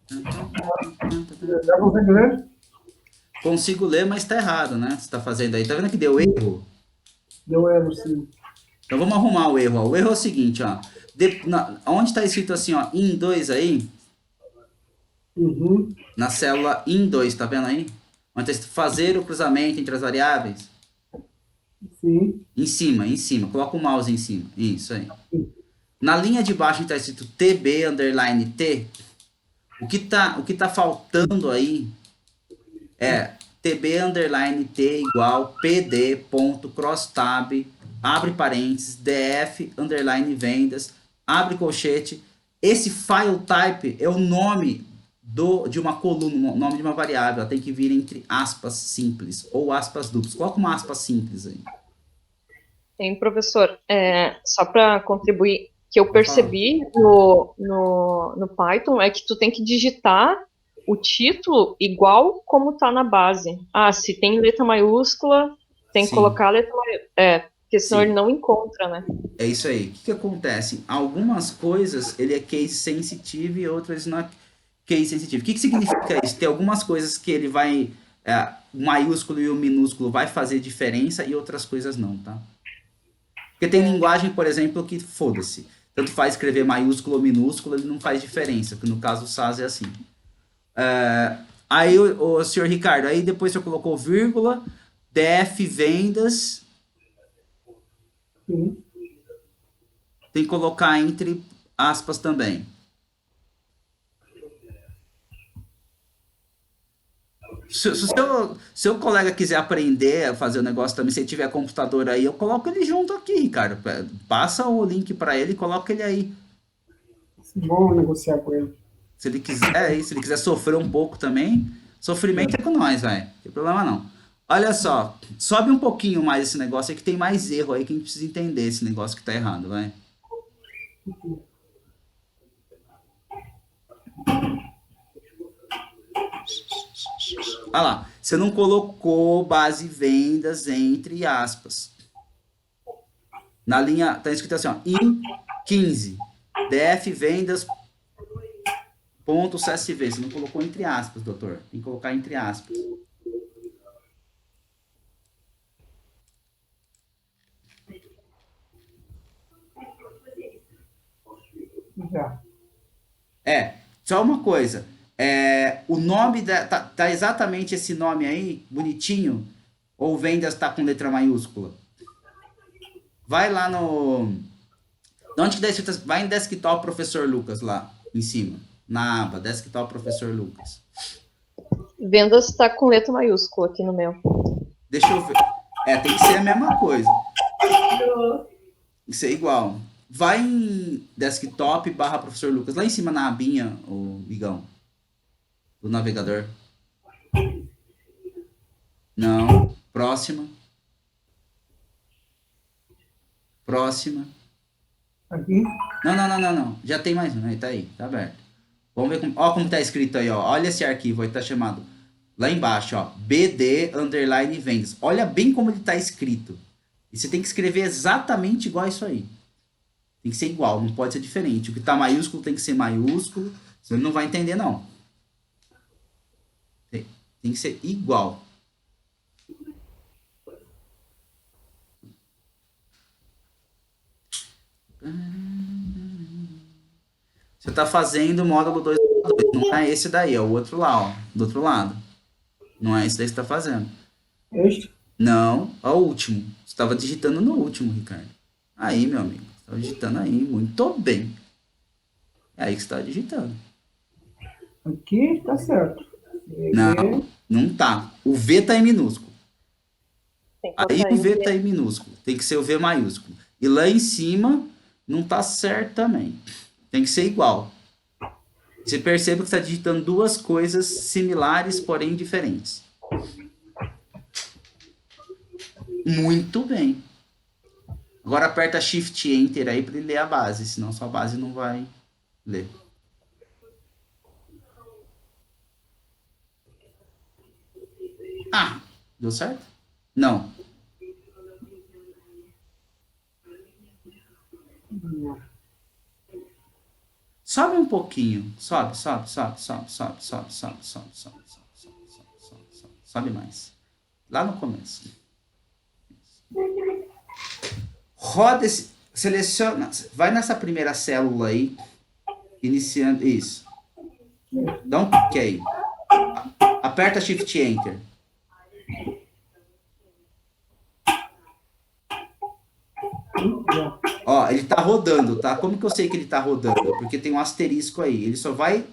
Já consegue ver? Consigo ler, mas tá errado, né? Você tá fazendo aí. Tá vendo que deu erro? Deu erro, sim. Então vamos arrumar o erro. Ó. O erro é o seguinte, ó. Onde tá escrito assim, ó, in 2 aí? Uhum. Na célula in 2, tá vendo aí? Onde tá escrito fazer o cruzamento entre as variáveis? Sim. Em cima. Coloca o mouse em cima. Isso aí. Na linha de baixo está escrito TB underline T. O que tá faltando aí é TB underline T igual pd.crosstab, abre parênteses, df underline vendas, abre colchete. Esse file type é o nome de uma coluna, o nome de uma variável. Ela tem que vir entre aspas simples ou aspas duplas. Coloca uma aspa simples aí. Tem, professor, só para contribuir, que eu percebi no Python é que tu tem que digitar o título igual como tá na base. Se tem letra maiúscula, tem que colocar a letra maiúscula. Porque senão ele não encontra, né? É isso aí. O que acontece? Algumas coisas ele é case sensitive e outras não é QI sensitivo. O que significa isso? Tem algumas coisas que ele vai, o maiúsculo e o minúsculo vai fazer diferença e outras coisas não, tá? Porque tem linguagem, por exemplo, que foda-se. Tanto faz escrever maiúsculo ou minúsculo, ele não faz diferença, que no caso o SAS é assim. Aí o senhor Ricardo, aí depois você colocou vírgula, DF vendas, Sim. tem que colocar entre aspas também. Se o seu colega quiser aprender a fazer o negócio também, se ele tiver computador aí, eu coloco ele junto aqui, Ricardo. Passa o link para ele e coloca ele aí. Vamos negociar com ele. Se ele quiser, se ele quiser sofrer um pouco também, sofrimento é com nós, vai. Não tem problema não. Olha só, sobe um pouquinho mais esse negócio aí que tem mais erro aí que a gente precisa entender esse negócio que tá errado, vai. Olha lá, você não colocou base vendas entre aspas. Na linha, tá escrito assim, ó, em 15, DF vendas ponto CSV. Você não colocou entre aspas, doutor. Tem que colocar entre aspas. Já. Só uma coisa. O nome tá exatamente esse nome aí, bonitinho, ou vendas tá com letra maiúscula? Vai lá no. De onde que tá escrito? Vai em desktop professor Lucas lá, em cima. Na aba, desktop professor Lucas. Vendas está com letra maiúscula aqui no meu. Deixa eu ver. Tem que ser a mesma coisa. Tem que ser igual. Vai em desktop barra professor Lucas. Lá em cima na abinha, o Bigão. Do navegador. Não. Próxima. Próxima. Aqui? Não. Já tem mais um, aí tá aí, tá aberto. Vamos ver como, ó, como tá escrito aí, ó. Olha esse arquivo aí, tá chamado lá embaixo, ó. BD underline vendas. Olha bem como ele tá escrito. E você tem que escrever exatamente igual a isso aí. Tem que ser igual, não pode ser diferente. O que tá maiúsculo tem que ser maiúsculo. Você não vai entender, não. Tem que ser igual. Você tá fazendo o módulo 2. Não é esse daí, é o outro lá, ó. Do outro lado. Não é esse daí que você tá fazendo. Este? Não, é o último. Você estava digitando no último, Ricardo. Aí, meu amigo. Você estava digitando aí. Muito bem. É aí que você está digitando. Aqui tá certo. Não, não tá. O V tá em minúsculo. Tem que Aí botar o V em tá em minúsculo. Tem que ser o V maiúsculo. E lá em cima não tá certo também. Tem que ser igual. Você percebe que está digitando duas coisas similares, porém diferentes. Muito bem. Agora aperta Shift Enter aí para ele ler a base, senão sua base não vai ler. Ah, deu certo? Não. Sobe um pouquinho. Sobe. Sobe mais. Lá no começo. Roda esse. Seleciona. Vai nessa primeira célula aí. Iniciando. Isso. Dá um clique aí. Aperta Shift Enter. Ó, ele tá rodando, tá? Como que eu sei que ele tá rodando? Porque tem um asterisco aí. Ele só vai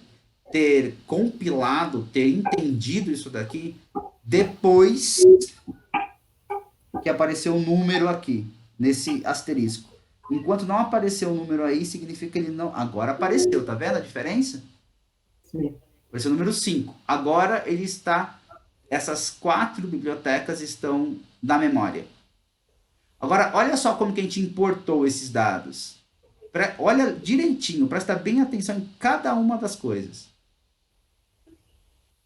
ter compilado, ter entendido isso daqui depois que apareceu um número aqui, nesse asterisco. Enquanto não apareceu o número aí, significa que ele não... Agora apareceu, tá vendo a diferença? Sim. Apareceu o número 5. Agora ele está... Essas 4 bibliotecas estão na memória. Agora, olha só como que a gente importou esses dados. Olha direitinho, presta bem atenção em cada uma das coisas.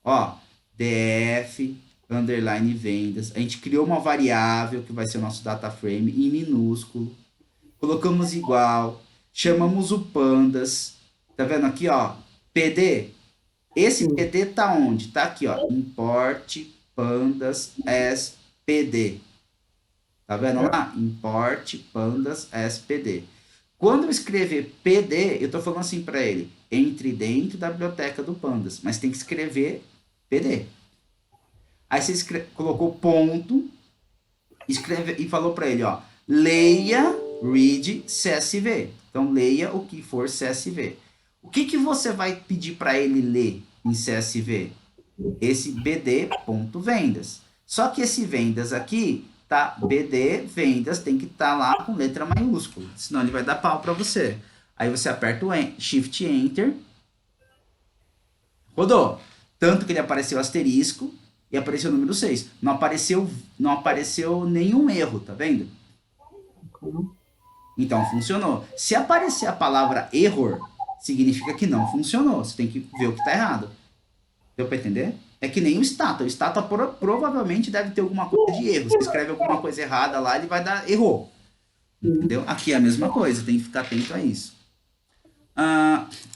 Ó, DF, underline vendas. A gente criou uma variável que vai ser o nosso data frame em minúsculo. Colocamos igual. Chamamos o pandas. Tá vendo aqui, ó? PD. Esse PD tá onde? Tá aqui, ó. Import pandas as PD. Tá vendo lá? Import pandas as PD. Quando eu escrever PD, eu tô falando assim para ele, entre dentro da biblioteca do pandas, mas tem que escrever PD. Aí você colocou ponto, escreve e falou para ele, ó, leia read CSV. Então leia o que for CSV. O que que você vai pedir para ele ler em CSV? Esse bd.vendas. Só que esse vendas aqui tá BD vendas tem que estar lá com letra maiúscula, senão ele vai dar pau para você. Aí você aperta o Shift Enter, rodou. Tanto que ele apareceu asterisco e apareceu o número 6. Não apareceu nenhum erro, tá vendo? Então funcionou. Se aparecer a palavra error, significa que não funcionou. Você tem que ver o que está errado. Deu para entender? É que nem o Stata. O Stata provavelmente deve ter alguma coisa de erro. Se escreve alguma coisa errada lá, ele vai dar errou. Entendeu? Aqui é a mesma coisa. Tem que ficar atento a isso.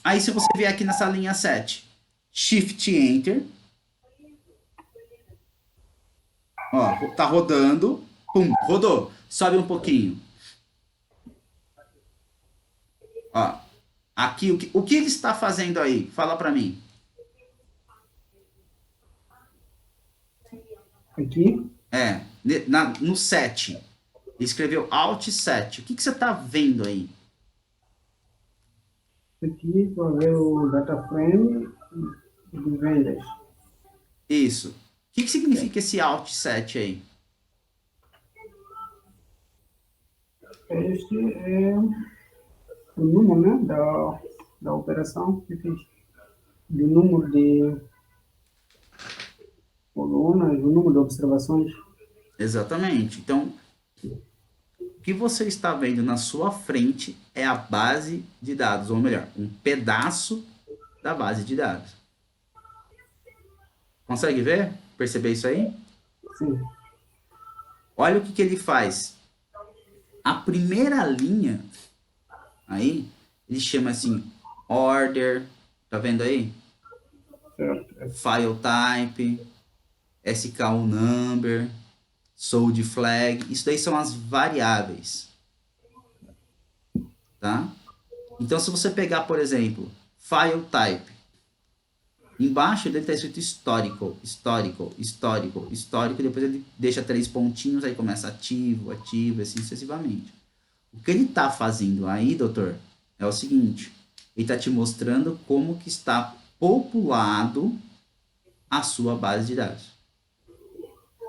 Aí se você vier aqui nessa linha 7, Shift Enter. Ó, tá rodando. Pum, rodou. Sobe um pouquinho. Ó, aqui o que ele está fazendo aí? Fala para mim. Aqui, No 7. Ele escreveu Alt 7. O que você está vendo aí? aqui para ver o data frame de vendas. Isso. O que significa esse Alt 7 aí? Este é o número, né, da operação que fiz. Do número de colunas, o número de observações. Exatamente. Então, o que você está vendo na sua frente é a base de dados, ou melhor, um pedaço da base de dados. Consegue ver? Perceber isso aí? Sim. Olha o que ele faz. A primeira linha, aí, ele chama assim, order, tá vendo aí? Certo. File type, SKU number, sold flag, isso daí são as variáveis, tá? Então, se você pegar, por exemplo, file type, embaixo dele está escrito histórico, depois ele deixa 3 pontinhos, aí começa ativo, ativo, assim sucessivamente. O que ele está fazendo aí, doutor, é o seguinte, ele está te mostrando como que está populado a sua base de dados.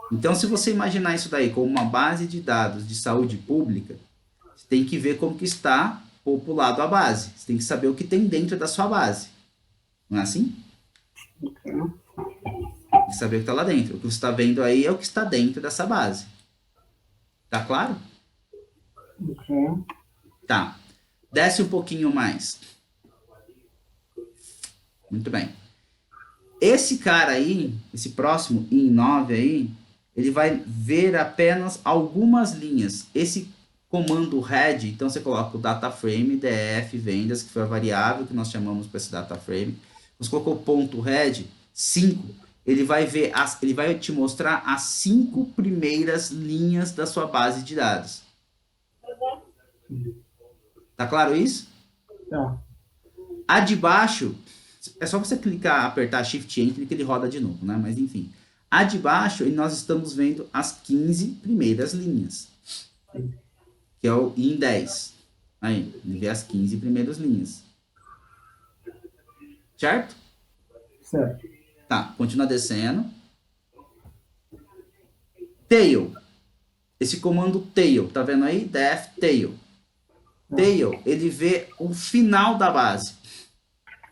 Então, se você imaginar isso daí como uma base de dados de saúde pública, você tem que ver como que está populado a base. Você tem que saber o que tem dentro da sua base. Não é assim? Ok. Tem que saber o que está lá dentro. O que você está vendo aí é o que está dentro dessa base. Tá claro? Ok. Tá. Desce um pouquinho mais. Muito bem. Esse cara aí, esse próximo in 9 aí, ele vai ver apenas algumas linhas. Esse comando head, então você coloca o data frame, df, vendas, que foi a variável que nós chamamos para esse data frame. Você colocou ponto head, 5. Ele vai te mostrar as 5 primeiras linhas da sua base de dados. Tá claro isso? Tá. A de baixo, é só você clicar, apertar Shift Enter que ele roda de novo, né? Mas enfim. A de baixo, nós estamos vendo as 15 primeiras linhas. Que é o in 10. Aí, ele vê as 15 primeiras linhas. Certo? Certo. Tá, continua descendo. Tail. Esse comando tail, tá vendo aí? Def tail. Tail, ele vê o final da base.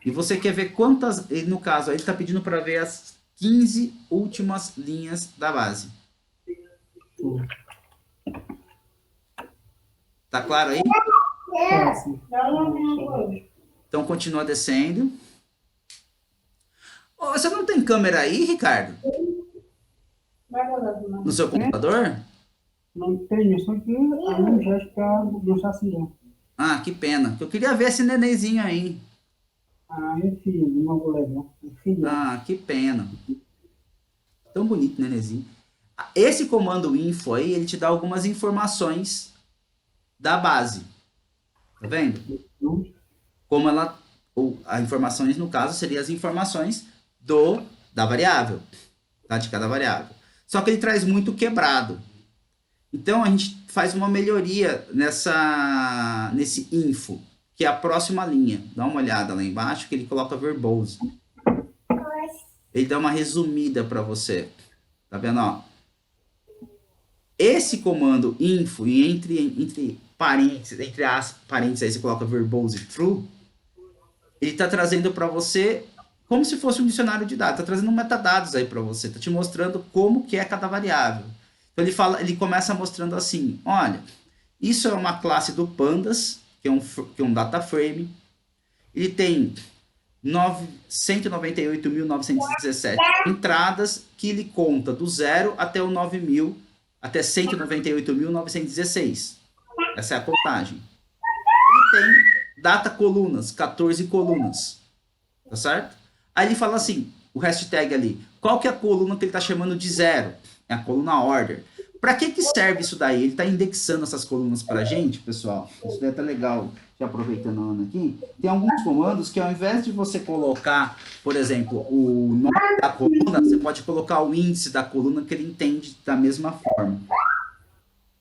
E você quer ver quantas, no caso, ele está pedindo para ver as 15 últimas linhas da base. Tá claro aí? Tá, sim. Então continua descendo. Ô, você não tem câmera aí, Ricardo? No seu computador? Não tenho, só que a mim já está, não está assim. Ah, que pena. Eu queria ver esse nenenzinho aí. Ah, é filho, não vou levar. É filho. Ah, que pena. Tão bonito, nenenzinho. Esse comando info aí, ele te dá algumas informações da base. Tá vendo? Não? Como ela, ou as informações no caso seriam as informações da variável, tá? De cada variável. Só que ele traz muito quebrado. Então a gente faz uma melhoria nesse info, que é a próxima linha. Dá uma olhada lá embaixo que ele coloca verbose. Ele dá uma resumida para você. Tá vendo, ó? Esse comando info e entre parênteses, entre as parênteses aí você coloca verbose true, ele está trazendo para você como se fosse um dicionário de dados, está trazendo metadados aí para você, está te mostrando como que é cada variável. Então ele começa mostrando assim, olha, isso é uma classe do pandas, que é um data frame, ele tem 198.917 entradas que ele conta do 0 até o 9.000, até 198.916. Essa é a contagem. E tem data colunas, 14 colunas. Tá certo? Aí ele fala assim, o hashtag ali, qual que é a coluna que ele está chamando de 0? É a coluna order. Para que serve isso daí? Ele está indexando essas colunas para a gente, pessoal. Isso daí tá legal, já aproveitando a Ana aqui. Tem alguns comandos que ao invés de você colocar, por exemplo, o nome da coluna, você pode colocar o índice da coluna que ele entende da mesma forma.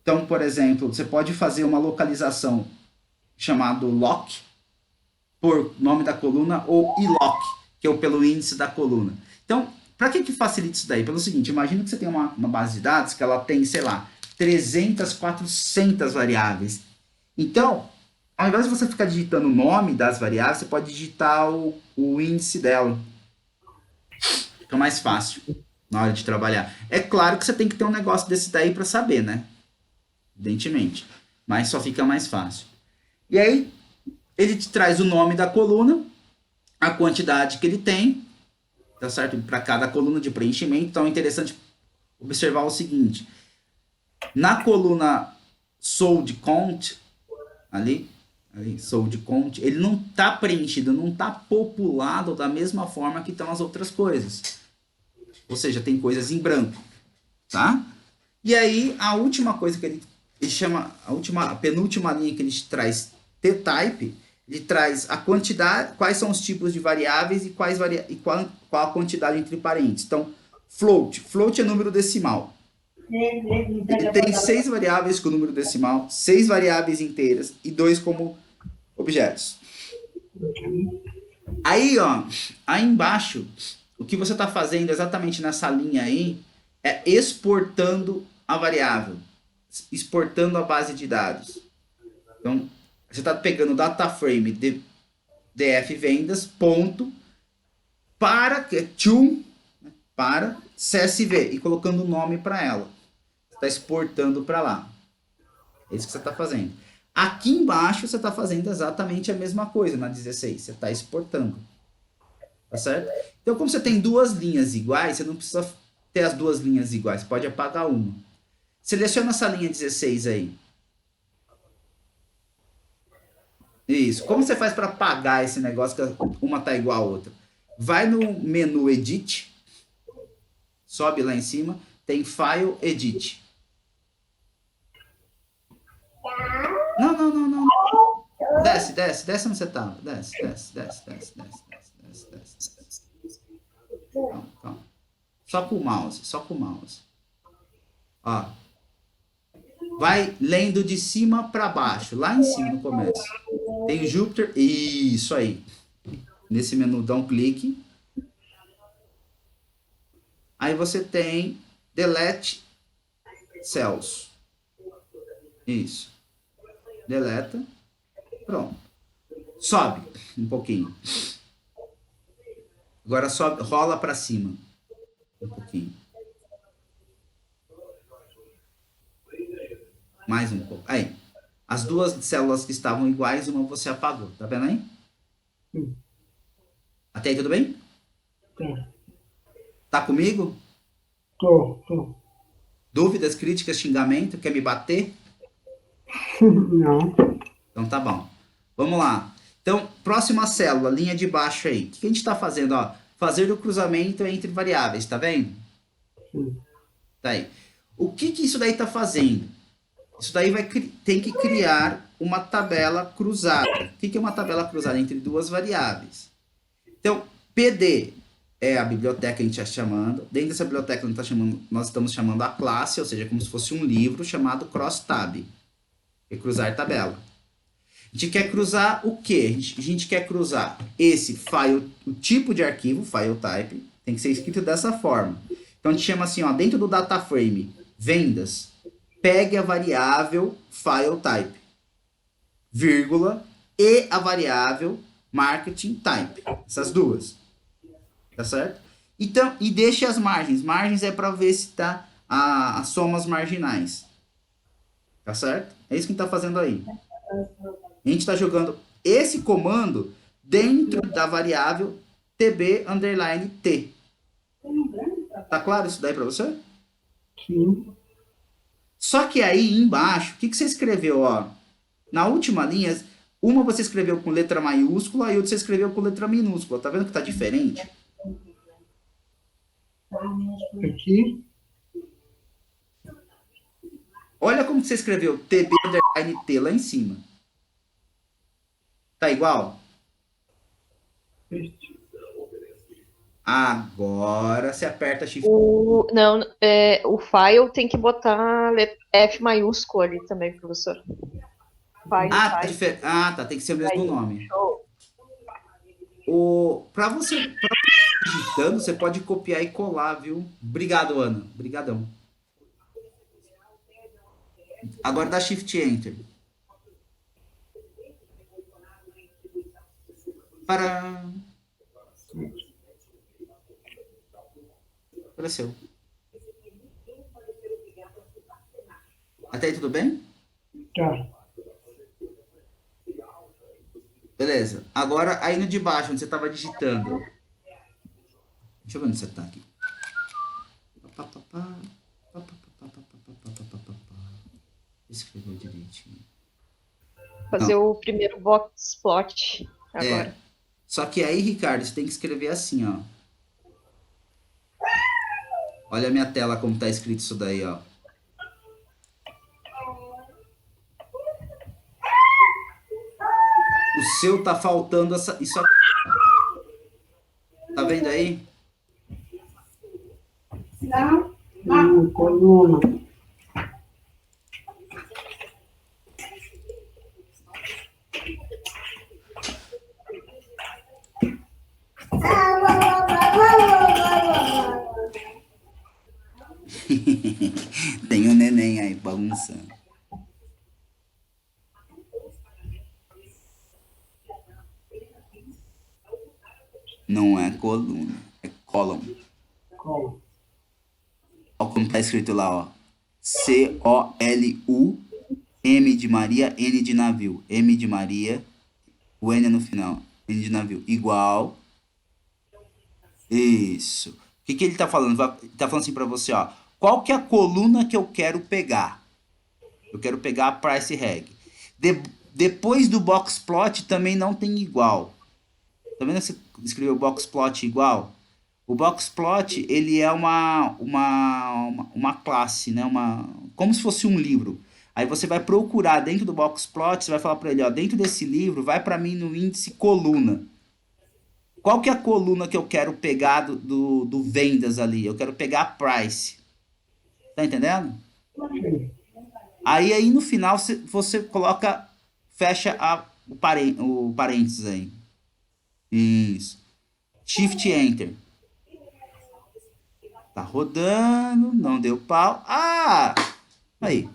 Então, por exemplo, você pode fazer uma localização chamado lock, por nome da coluna, ou iloc, que é pelo índice da coluna. Então, para que facilita isso daí? Pelo seguinte, imagina que você tem uma base de dados que ela tem, sei lá, 300, 400 variáveis. Então, ao invés de você ficar digitando o nome das variáveis, você pode digitar o índice dela. Fica mais fácil na hora de trabalhar. É claro que você tem que ter um negócio desse daí para saber, né? Evidentemente. Mas só fica mais fácil. E aí, ele te traz o nome da coluna, a quantidade que ele tem, tá certo? Para cada coluna de preenchimento. Então é interessante observar o seguinte: na coluna sold count, ali sold count, ele não está preenchido, não está populado da mesma forma que estão as outras coisas. Ou seja, tem coisas em branco, tá? E aí a última coisa que ele chama, a penúltima linha que ele traz t-type, ele traz a quantidade, quais são os tipos de variáveis e qual a quantidade entre parênteses. Então, float é número decimal. Ele tem 6 variáveis com número decimal, 6 variáveis inteiras e 2 como objetos. Aí, ó, aí embaixo, o que você está fazendo exatamente nessa linha aí é exportando a variável, exportando a base de dados. Então, você está pegando o data frame de df vendas ponto para CSV e colocando o nome para ela. Você está exportando para lá. É isso que você está fazendo. Aqui embaixo você está fazendo exatamente a mesma coisa na 16. Você está exportando. Tá certo? Então, como você tem duas linhas iguais, você não precisa ter as duas linhas iguais. Você pode apagar uma. Seleciona essa linha 16 aí. Isso. Como você faz para apagar esse negócio que uma tá igual a outra? Vai no menu Edit. Sobe lá em cima. Tem File Edit. Não. Desce onde você tá. Desce. Calma. Só com o mouse. Ó. Vai lendo de cima para baixo. Lá em cima no começo. Tem o Jupyter. Isso aí. Nesse menu dá um clique. Aí você tem Delete Cells. Isso. Deleta. Pronto. Sobe um pouquinho. Agora sobe, rola para cima. Um pouquinho. Mais um pouco. Aí. As duas células que estavam iguais, uma você apagou. Tá vendo aí? Até aí tudo bem? Tá comigo? Tô. Dúvidas, críticas, xingamento? Quer me bater? Não. Então tá bom. Vamos lá. Então, próxima célula, linha de baixo aí. O que a gente está fazendo? Ó, fazer o cruzamento entre variáveis, tá vendo? Sim. Tá aí. O que isso daí está fazendo? Isso daí tem que criar uma tabela cruzada. O que é uma tabela cruzada? Entre duas variáveis. Então, PD é a biblioteca que a gente está chamando. Dentro dessa biblioteca nós estamos chamando a classe, ou seja, como se fosse um livro chamado crosstab. É cruzar tabela. A gente quer cruzar o quê? A gente quer cruzar esse file, o tipo de arquivo, file type, tem que ser escrito dessa forma. Então a gente chama assim, ó, dentro do data frame, vendas, pegue a variável file type, vírgula, e a variável marketing type. Essas duas. Tá certo? Então, e deixe as margens. Margens é para ver se tá as somas marginais. Tá certo? É isso que a gente tá fazendo aí. A gente está jogando esse comando dentro da variável tb_t. Tá claro isso daí para você? Sim. Só que aí embaixo, o que você escreveu? Ó? Na última linha, uma você escreveu com letra maiúscula e outra você escreveu com letra minúscula. Tá vendo que tá diferente? Aqui. Olha como você escreveu tb_t lá em cima. Tá igual? Este. Agora você aperta Shift. Não, o file tem que botar F maiúsculo ali também, professor. Tá, tem que ser o mesmo nome. Show. Para você digitando, você pode copiar e colar, viu? Obrigado, Ana. Obrigadão. Agora dá Shift Enter. Para. Apareceu. Até aí tudo bem? Tá. Beleza. Agora aí no de baixo, onde você estava digitando. Deixa eu ver onde você está aqui. Escreveu direitinho. Fazer o primeiro box plot agora. É. Só que aí, Ricardo, você tem que escrever assim, ó. Olha a minha tela como tá escrito isso daí, ó. O seu tá faltando isso aqui. Tá vendo aí? Coluna. Tem um neném aí bagunçando. Não é coluna, é column. Cola. Olha como tá escrito lá, ó. C-O-L-U-M de Maria, N de navio. M de Maria, o N é no final. N de navio. Igual. Isso. O que ele tá falando? Ele tá falando assim pra você, ó. Qual que é a coluna que eu quero pegar? Eu quero pegar a price reg. Depois do box plot também não tem igual. Tá vendo que você escreveu box plot igual? O box plot, ele é uma classe, né? Como se fosse um livro. Aí você vai procurar dentro do box plot, você vai falar para ele, ó, dentro desse livro, vai para mim no índice coluna. Qual que é a coluna que eu quero pegar do vendas ali? Eu quero pegar a price. Tá entendendo? Aí no final você coloca, fecha o parênteses aí. Isso. Shift Enter. Tá rodando, não deu pau. Ah! Aí.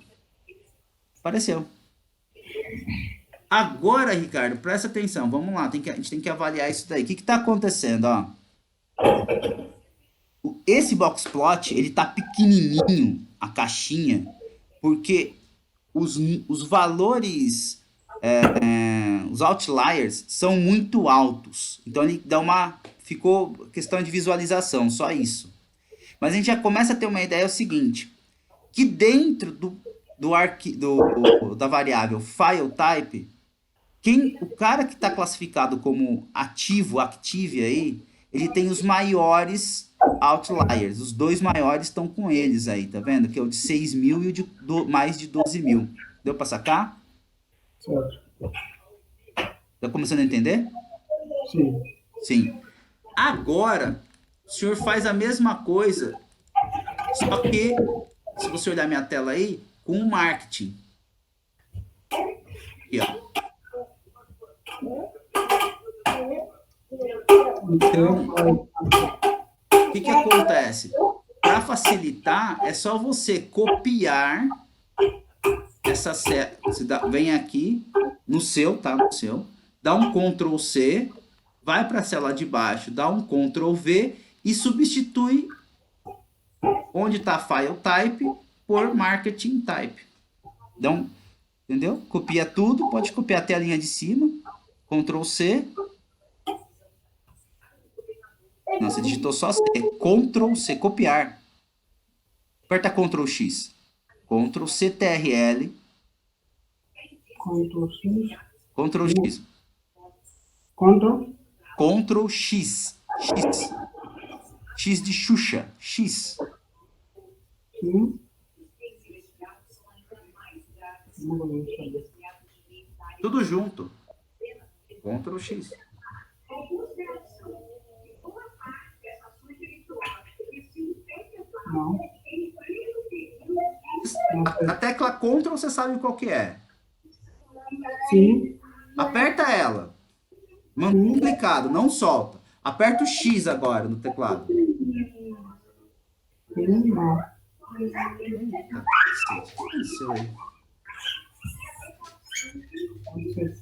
Apareceu. Agora, Ricardo, presta atenção. Vamos lá, a gente tem que avaliar isso daí. O que está acontecendo? Ó? Esse box plot, ele tá pequenininho, a caixinha, porque os valores, os outliers são muito altos. Então ele ficou questão de visualização, só isso. Mas a gente já começa a ter uma ideia, é o seguinte, que dentro da variável file type, O cara que está classificado como ativo, active aí, ele tem os maiores outliers. Os dois maiores estão com eles aí, tá vendo? Que é o de 6 mil e o de mais de 12 mil. Deu para sacar? Certo. Tá começando a entender? Sim. Sim. Agora, o senhor faz a mesma coisa, só que, se você olhar minha tela aí, com o marketing. Aqui, ó. Então, o que acontece? Para facilitar, é só você copiar essa série. Você vem aqui no seu, tá? No seu. Dá um Ctrl C, vai para a célula de baixo, dá um Ctrl V e substitui onde está File Type por Marketing Type. Então, entendeu? Copia tudo, pode copiar até a linha de cima. Ctrl C. Não, você digitou só C. Ctrl C, copiar. Aperta Ctrl X. Ctrl CTRL. Ctrl X. Ctrl X. Ctrl. Ctrl X. X. X de Xuxa. X. Sim. Não vou nem saber. Tudo junto. Ctrl X. Não. A tecla Ctrl você sabe qual que é. Sim. Aperta ela. Mantém clicado, não solta. Aperta o X agora no teclado. Sim. Não. Eita, cacete, o que aconteceu aí? Não sei.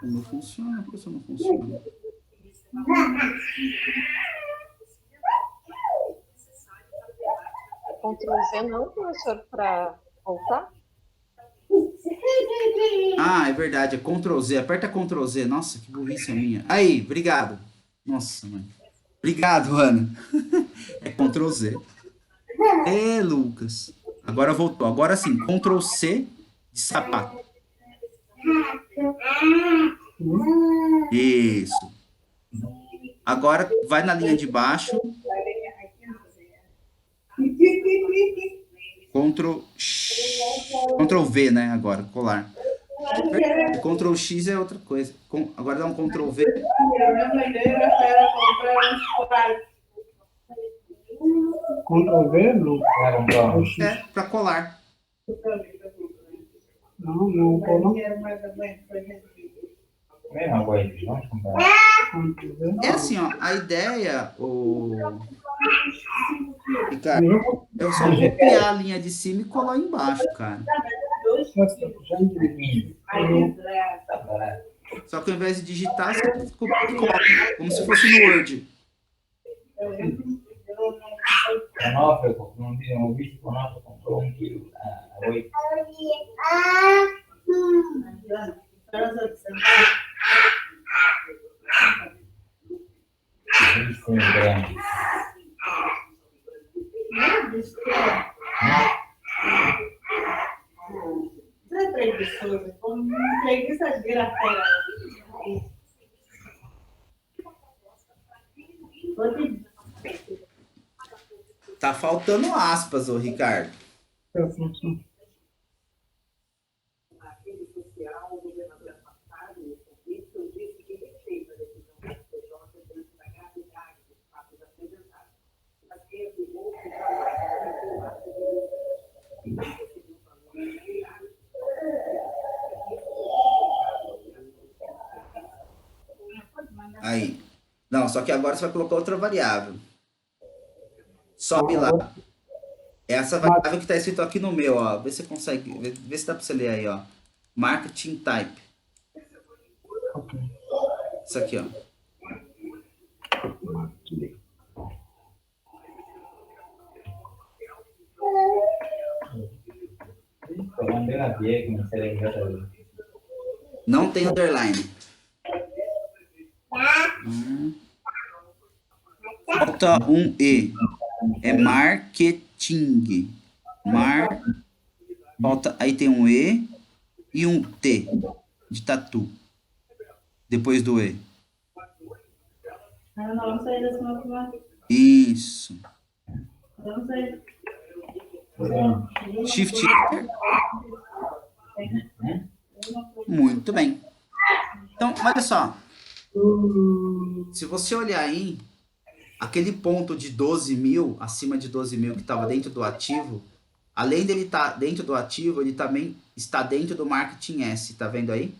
Não funciona, por que isso não funciona? Ctrl Z não, professor, para voltar? Ah, é verdade, é Ctrl Z. Aperta Ctrl Z. Nossa, que burrice a minha. Aí, obrigado. Nossa, mãe. Obrigado, Ana. É Ctrl Z. Lucas. Agora voltou. Agora sim, Ctrl C de sapato. Isso. Agora vai na linha de baixo. Ctrl V, né? Agora, colar. Ctrl X é outra coisa. Agora dá um Ctrl V. Ctrl V, não. É, para colar. Não, não colou. Mesma coisa, vamos comprar. Ctrl V. É assim, ó. A ideia, Ricardo, é só copiar a linha de cima e colar embaixo, cara. Já entendi. Tá barato. Só que ao invés de digitar, você copia e cola. Como se fosse no Word. Onofre, non ho visto Onofre comprò un chilo a 8. Bellissimi grandi. Não é preguiçoso, como preguiça desgraçada. Tá faltando aspas, ô Ricardo. Aí. Não, só que agora você vai colocar outra variável. Sobe lá. Essa variável que está escrito aqui no meu, ó. Vê se você consegue. Vê se dá para você ler aí, ó. Marketing type. Ok. Isso aqui, ó. Quando era viejo, me sale grata. Não tem underline. Falta um E. É marketing. Mar, falta, aí tem um E e um T de tatu, depois do E. Eu não sei desse movimento. Isso. Eu não sei. Shift Enter. Muito bem. Então, olha só. Se você olhar aí, aquele ponto de 12 mil, acima de 12 mil que estava dentro do ativo, além dele estar dentro do ativo, ele também está dentro do Marketing S. Tá vendo aí?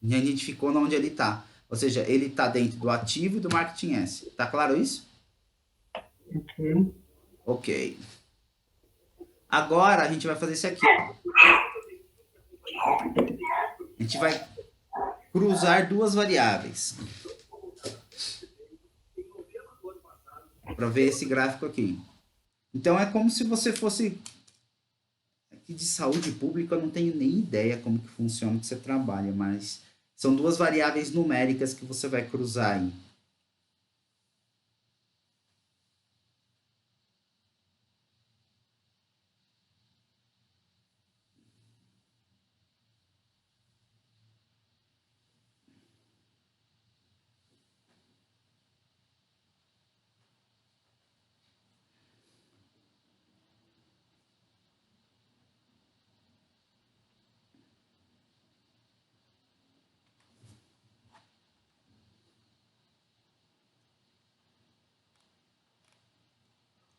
Já identificou onde ele está. Ou seja, ele está dentro do ativo e do Marketing S. Tá claro isso? Ok. Ok. Agora a gente vai fazer isso aqui. A gente vai cruzar duas variáveis. Para ver esse gráfico aqui. Então é como se você fosse... Aqui de saúde pública eu não tenho nem ideia como que funciona que você trabalha, mas são duas variáveis numéricas que você vai cruzar aí.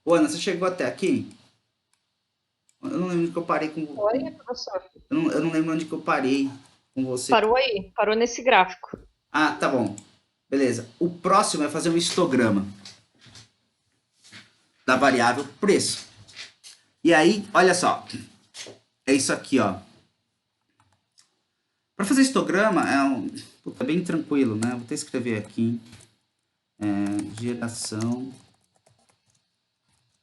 Ô, Ana, você chegou até aqui? Eu não lembro onde que eu parei com... Oi, professor. Eu não lembro onde que eu parei com você. Parou aí, parou nesse gráfico. Ah, tá bom. Beleza. O próximo é fazer um histograma da variável preço. E aí, olha só. É isso aqui, ó. Para fazer histograma é bem tranquilo, né? Vou até escrever aqui. Geração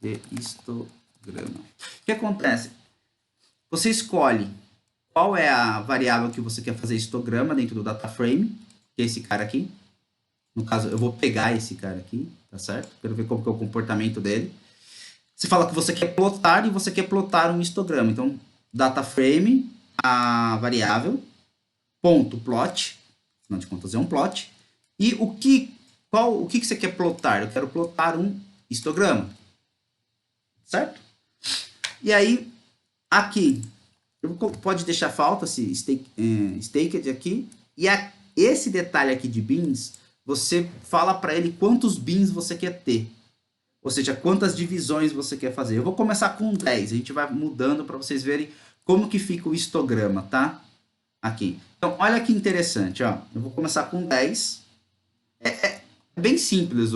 de histograma. O que acontece? Você escolhe qual é a variável que você quer fazer histograma dentro do data frame, que é esse cara aqui. No caso, eu vou pegar esse cara aqui, tá certo? Quero ver como que é o comportamento dele. Você fala que você quer plotar e você quer plotar um histograma. Então, data frame, a variável, ponto plot, afinal de contas é um plot. E o que você quer plotar? Eu quero plotar um histograma. Certo? E aí, aqui, pode deixar falta esse staked aqui. E esse detalhe aqui de bins, você fala para ele quantos bins você quer ter. Ou seja, quantas divisões você quer fazer. Eu vou começar com 10. A gente vai mudando para vocês verem como que fica o histograma, tá? Aqui. Então, olha que interessante, ó. Eu vou começar com 10. É bem simples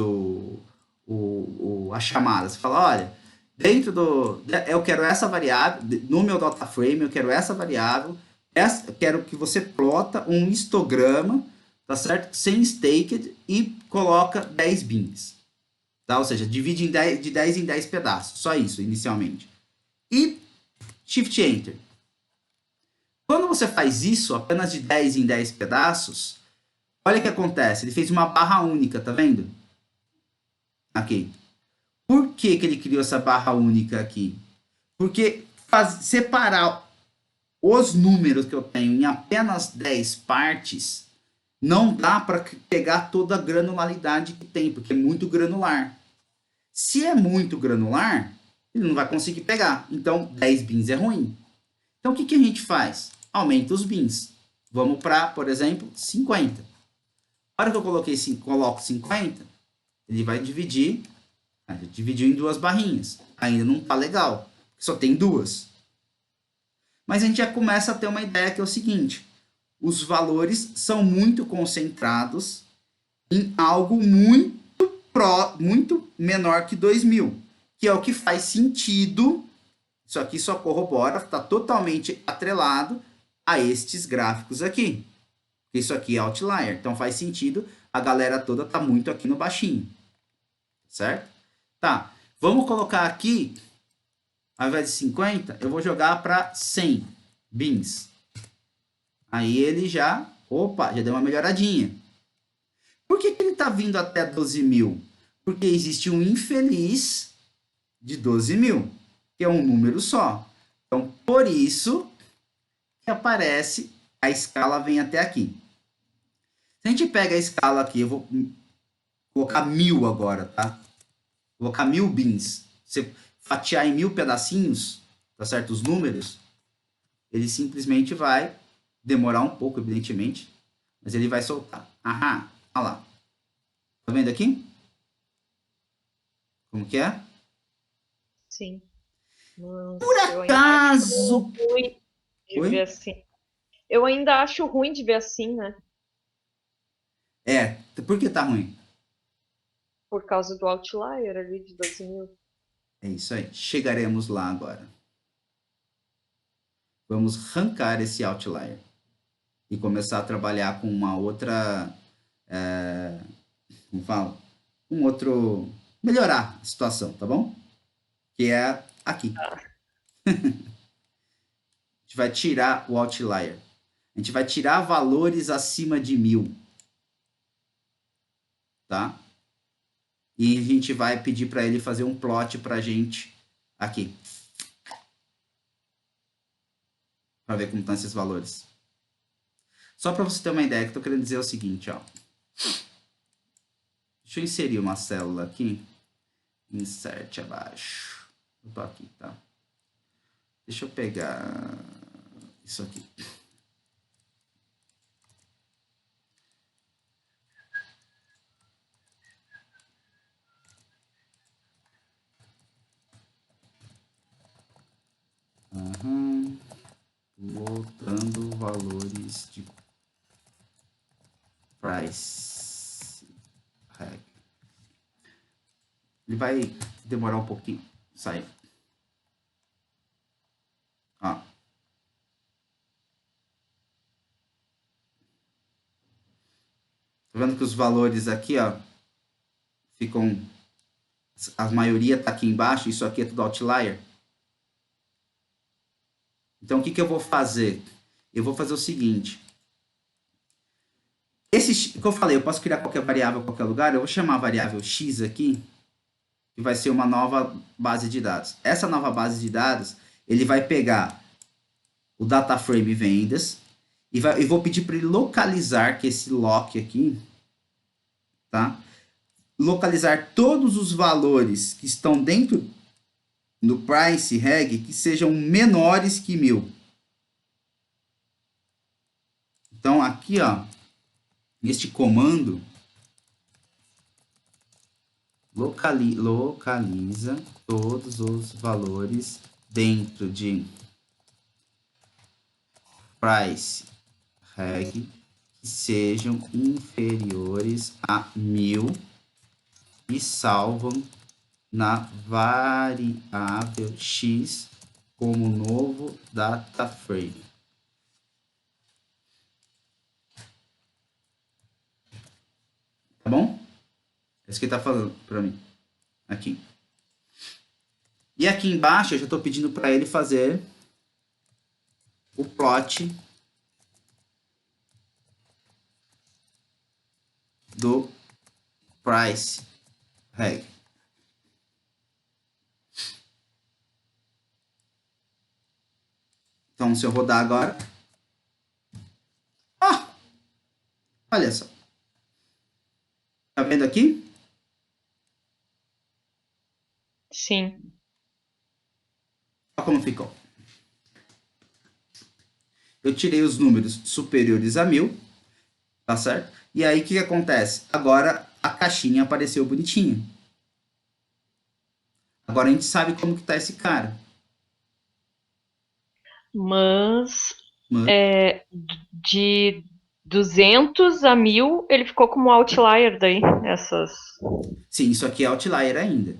a chamada. Você fala, olha, dentro do... Eu quero essa variável, no meu data frame, eu quero essa variável, eu quero que você plota um histograma, tá certo? Sem staked e coloca 10 bins. Tá? Ou seja, divide de 10 em 10 pedaços. Só isso, inicialmente. E Shift Enter. Quando você faz isso, apenas de 10 em 10 pedaços, olha o que acontece. Ele fez uma barra única, tá vendo? Aqui. Por que ele criou essa barra única aqui? Porque separar os números que eu tenho em apenas 10 partes não dá para pegar toda a granularidade que tem, porque é muito granular. Se é muito granular, ele não vai conseguir pegar. Então, 10 bins é ruim. Então, o que a gente faz? Aumenta os bins. Vamos para, por exemplo, 50. A hora que eu coloco 50, ele vai dividir. Dividiu em duas barrinhas. Ainda não está legal. Só tem duas. Mas a gente já começa a ter uma ideia que é o seguinte. Os valores são muito concentrados em algo muito menor que 2.000, que é o que faz sentido. Isso aqui só corrobora, está totalmente atrelado a estes gráficos aqui. Isso aqui é outlier, então faz sentido, a galera toda está muito aqui no baixinho. Certo? Tá, vamos colocar aqui, ao invés de 50, eu vou jogar para 100 bins. Aí ele já deu uma melhoradinha. Por que ele está vindo até 12.000? Porque existe um infeliz de 12.000, que é um número só. Então, por isso que aparece, a escala vem até aqui. Se a gente pega a escala aqui, eu vou colocar 1.000 agora, tá? Vou colocar 1.000 bins. Você fatiar em 1.000 pedacinhos, tá certo? Os números, ele simplesmente vai demorar um pouco, evidentemente, mas ele vai soltar. Aham, olha lá. Tá vendo aqui? Como que é? Sim. Nossa, Por eu ainda acho acaso... ruim de ver Oi? assim. Eu ainda acho ruim de ver assim, né? É, por que tá ruim? Por causa do outlier ali de 12.000. É isso aí. Chegaremos lá agora. Vamos arrancar esse outlier e começar a trabalhar com uma outra, como fala? Um outro, melhorar a situação, tá bom? Que é aqui. A gente vai tirar o outlier. A gente vai tirar valores acima de 1.000, tá? E a gente vai pedir para ele fazer um plot pra gente aqui, para ver como estão esses valores. Só para você ter uma ideia, que eu tô querendo dizer é o seguinte, ó. Deixa eu inserir uma célula aqui. Insert abaixo. Eu tô aqui, tá? Deixa eu pegar isso aqui. Uhum. Voltando valores de price. Ele vai demorar um pouquinho. Sai. Ó. Tá vendo que os valores aqui, ó, ficam... A maioria tá aqui embaixo, isso aqui é tudo outlier. Então, o que eu vou fazer? Eu vou fazer o seguinte. Esse que eu falei, eu posso criar qualquer variável em qualquer lugar. Eu vou chamar a variável x aqui, que vai ser uma nova base de dados. Essa nova base de dados, ele vai pegar o data frame vendas e vou pedir para ele localizar, que esse lock aqui, tá? Localizar todos os valores que estão dentro do price reg que sejam menores que 1.000. Então, aqui, ó, este comando localiza todos os valores dentro de price reg que sejam inferiores a 1.000 e salvam na variável x como novo data frame. Tá bom? É isso que ele está falando para mim. Aqui. E aqui embaixo eu já estou pedindo para ele fazer o plot do price reg. Então, se eu rodar agora... Ah! Olha só. Tá vendo aqui? Sim. Olha como ficou. Eu tirei os números superiores a 1.000, tá certo? E aí, o que acontece? Agora, a caixinha apareceu bonitinha. Agora, a gente sabe como que tá esse cara. Mas de 200 a 1.000, ele ficou como outlier daí, essas... Sim, isso aqui é outlier ainda.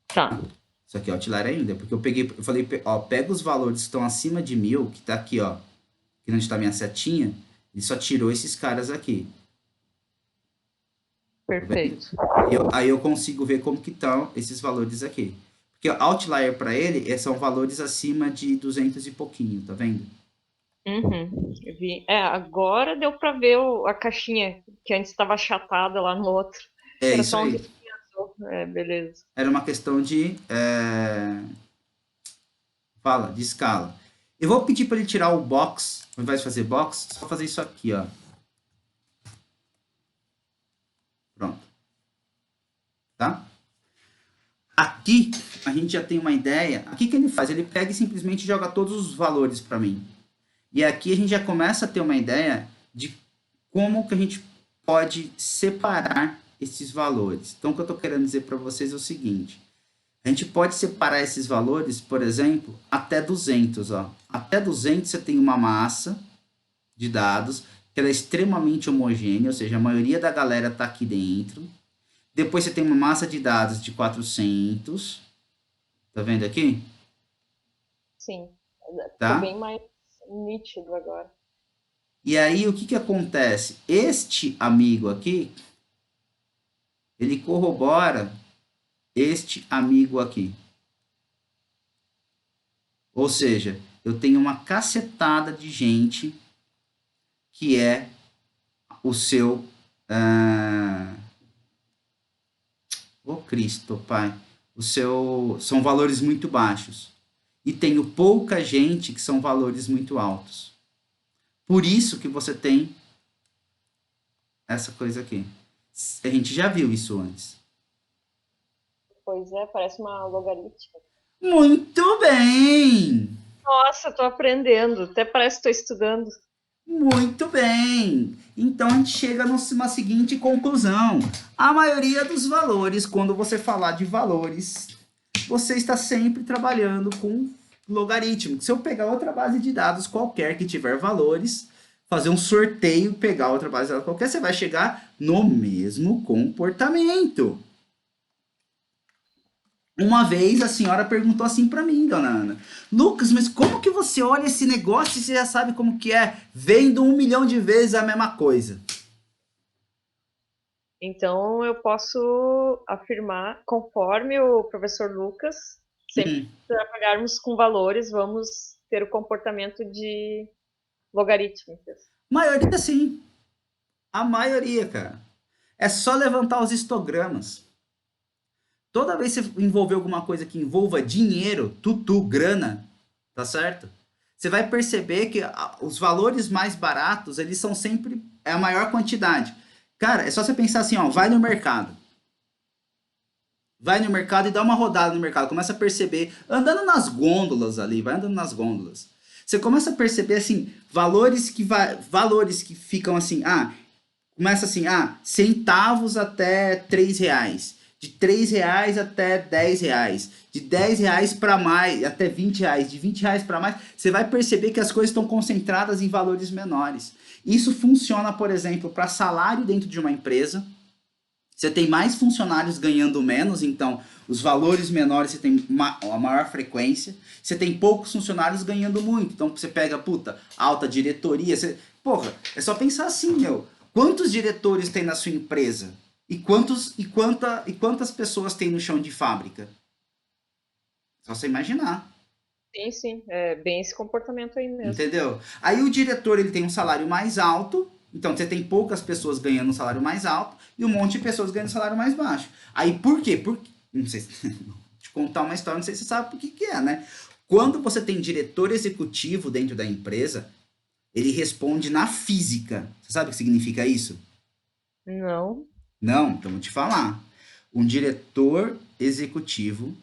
Tá. Isso aqui é outlier ainda, porque eu falei, ó, pega os valores que estão acima de 1.000, que tá aqui, ó, que onde tá minha setinha, e só tirou esses caras aqui. Perfeito. Aí eu consigo ver como que estão esses valores aqui. Porque outlier para ele são valores acima de 200 e pouquinho, tá vendo? Uhum, eu vi. Agora deu pra ver a caixinha que antes estava achatada lá no outro. É Era isso só um aí. risquinho Beleza. Era uma questão de, fala, de escala. Eu vou pedir para ele tirar o box, ao invés de fazer box, só fazer isso aqui, ó. Pronto. Tá? Aqui, a gente já tem uma ideia. Aqui o que ele faz? Ele pega e simplesmente joga todos os valores para mim. E aqui a gente já começa a ter uma ideia de como que a gente pode separar esses valores. Então, o que eu estou querendo dizer para vocês é o seguinte. A gente pode separar esses valores, por exemplo, até 200. Ó. Até 200 você tem uma massa de dados que ela é extremamente homogênea, ou seja, a maioria da galera está aqui dentro. Depois você tem uma massa de dados de 400. Tá vendo aqui? Sim. Tá? Ficou bem mais nítido agora. E aí, o que acontece? Este amigo aqui, ele corrobora este amigo aqui. Ou seja, eu tenho uma cacetada de gente que é o seu... Ô Cristo, Pai. São valores muito baixos. E tenho pouca gente que são valores muito altos. Por isso que você tem essa coisa aqui. A gente já viu isso antes. Pois é, parece uma logarítmica. Muito bem! Nossa, tô aprendendo. Até parece que tô estudando. Muito bem! Então a gente chega numa seguinte conclusão. A maioria dos valores, quando você falar de valores, você está sempre trabalhando com logaritmo. Se eu pegar outra base de dados qualquer que tiver valores, fazer um sorteio, pegar outra base de dados qualquer, você vai chegar no mesmo comportamento. Uma vez a senhora perguntou assim para mim, dona Ana: Lucas, mas como que você olha esse negócio e você já sabe como que é? Vendo 1 milhão de vezes a mesma coisa. Então eu posso afirmar, conforme o professor Lucas, sempre que trabalharmos com valores, vamos ter o comportamento de logarítmicas. Maioria sim. A maioria, cara. É só levantar os histogramas. Toda vez que você envolver alguma coisa que envolva dinheiro, grana, tá certo? Você vai perceber que os valores mais baratos, eles são sempre a maior quantidade. Cara, é só você pensar assim, ó, vai no mercado. Vai no mercado e dá uma rodada no mercado. Começa a perceber, andando nas gôndolas ali, vai andando nas gôndolas. Você começa a perceber, assim, valores que ficam assim, começa assim, centavos até R$3. De R$3 até R$10. De R$10 para mais, até R$20. De R$20 para mais, você vai perceber que as coisas estão concentradas em valores menores. Isso funciona, por exemplo, para salário dentro de uma empresa. Você tem mais funcionários ganhando menos, então os valores menores você tem a maior frequência. Você tem poucos funcionários ganhando muito, então você pega, alta diretoria. Porra, é só pensar assim, quantos diretores tem na sua empresa? E quantas pessoas tem no chão de fábrica? Só você imaginar. Sim, é bem esse comportamento aí mesmo. Entendeu? Aí o diretor ele tem um salário mais alto, então você tem poucas pessoas ganhando um salário mais alto e um monte de pessoas ganhando um salário mais baixo. Aí por quê? Não sei se te contar uma história, não sei se você sabe por que é, né? Quando você tem diretor executivo dentro da empresa, ele responde na física. Você sabe o que significa isso? Não. Não, então vou te falar. Um diretor executivo,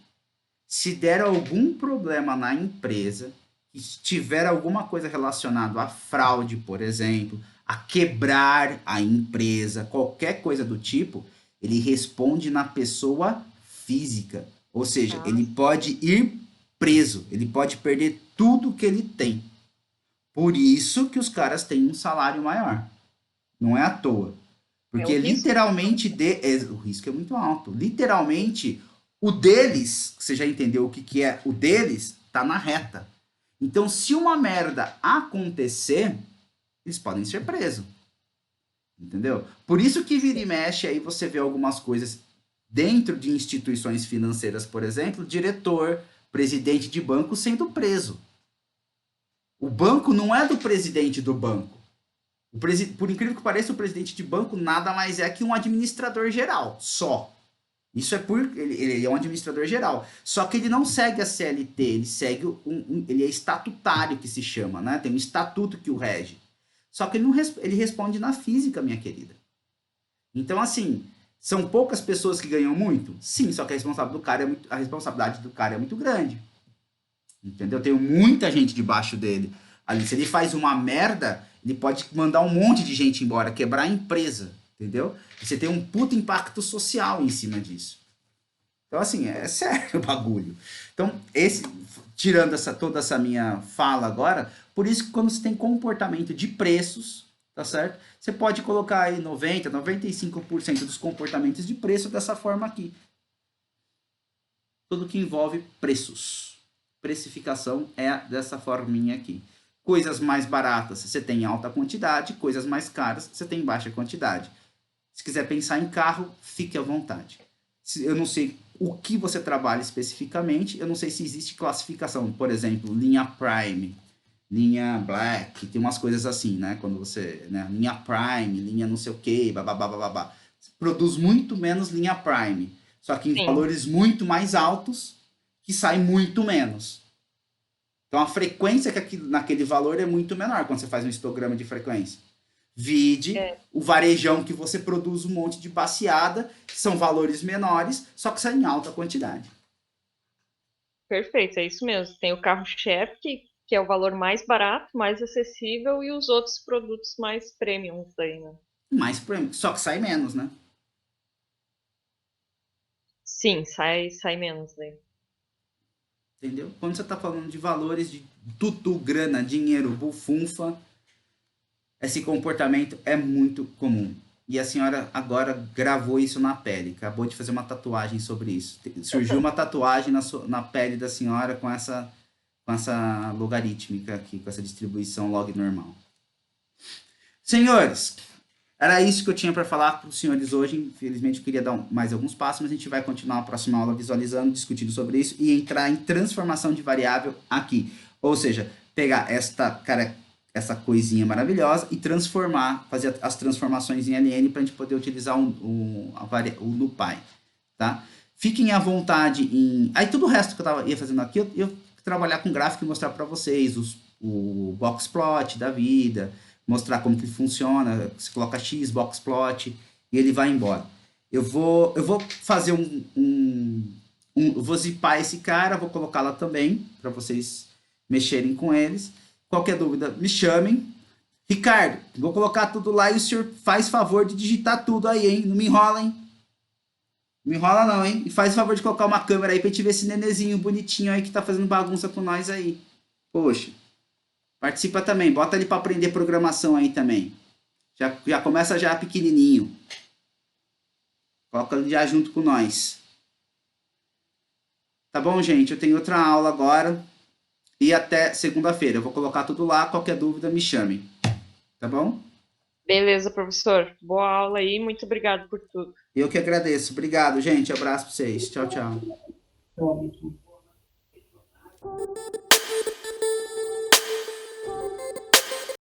se der algum problema na empresa, se tiver alguma coisa relacionada a fraude, por exemplo, a quebrar a empresa, qualquer coisa do tipo, ele responde na pessoa física. Ou seja, ele pode ir preso, ele pode perder tudo que ele tem. Por isso que os caras têm um salário maior. Não é à toa. Porque literalmente o risco é muito alto. Literalmente, o deles, você já entendeu o que é o deles, tá na reta. Então, se uma merda acontecer, eles podem ser presos. Entendeu? Por isso que vira e mexe, aí você vê algumas coisas dentro de instituições financeiras, por exemplo, diretor, presidente de banco sendo preso. O banco não é do presidente do banco. Por incrível que pareça, o presidente de banco nada mais é que um administrador geral, só. Isso é ele é um administrador geral. Só que ele não segue a CLT, ele segue ele é estatutário que se chama, né? Tem um estatuto que o rege. Só que ele, não, ele responde na física, minha querida. Então, assim, são poucas pessoas que ganham muito? Sim, só que a responsabilidade do cara é muito grande. Entendeu? Tem muita gente debaixo dele. Ali, se ele faz uma merda, ele pode mandar um monte de gente embora, quebrar a empresa. Entendeu? E você tem um puto impacto social em cima disso. Então, assim, é sério o bagulho. Então, tirando toda essa minha fala agora, por isso que quando você tem comportamento de preços, tá certo? Você pode colocar aí 90%, 95% dos comportamentos de preço dessa forma aqui. Tudo que envolve preços. Precificação é dessa forminha aqui. Coisas mais baratas você tem em alta quantidade, coisas mais caras você tem em baixa quantidade. Se quiser pensar em carro, fique à vontade. Eu não sei o que você trabalha especificamente, eu não sei se existe classificação, por exemplo, linha Prime, linha Black, tem umas coisas assim, né? Quando você, né? Linha Prime, linha não sei o que, babá. Produz muito menos linha Prime, só que em Sim. valores muito mais altos, que sai muito menos. Então a frequência naquele valor é muito menor quando você faz um histograma de frequência. Vide o varejão que você produz um monte de baseada, que são valores menores, só que saem em alta quantidade. Perfeito, é isso mesmo. Tem o carro-chefe, que é o valor mais barato, mais acessível, e os outros produtos mais premium daí, né? Mais premium, só que sai menos, né? Sim, sai menos daí. Entendeu? Quando você está falando de valores de tutu, grana, dinheiro, bufunfa, esse comportamento é muito comum. E a senhora agora gravou isso na pele, acabou de fazer uma tatuagem sobre isso. Surgiu uma tatuagem na pele da senhora com essa logarítmica aqui, com essa distribuição log normal. Senhores, era isso que eu tinha para falar para os senhores hoje. Infelizmente eu queria dar mais alguns passos, mas a gente vai continuar a próxima aula visualizando, discutindo sobre isso e entrar em transformação de variável aqui. Ou seja, pegar essa coisinha maravilhosa e transformar, fazer as transformações em LN para a gente poder utilizar o NumPy, tá? Fiquem à vontade em... Aí tudo o resto que eu ia fazendo aqui, eu trabalhar com gráfico e mostrar para vocês o boxplot da vida, mostrar como que funciona, você coloca X, boxplot, e ele vai embora. Eu vou fazer eu vou zipar esse cara, vou colocar lá também, para vocês mexerem com eles. Qualquer dúvida, me chamem. Ricardo, vou colocar tudo lá e o senhor faz favor de digitar tudo aí, hein? Não me enrola, hein? Não me enrola não, hein? E faz favor de colocar uma câmera aí pra gente ver esse nenezinho bonitinho aí que tá fazendo bagunça com nós aí. Poxa. Participa também, bota ele pra aprender programação aí também. Já começa já pequenininho. Coloca ele já junto com nós. Tá bom, gente? Eu tenho outra aula agora. E até segunda-feira. Eu vou colocar tudo lá. Qualquer dúvida, me chame. Tá bom? Beleza, professor. Boa aula aí. Muito obrigado por tudo. Eu que agradeço. Obrigado, gente. Abraço pra vocês. Tchau, tchau. Então,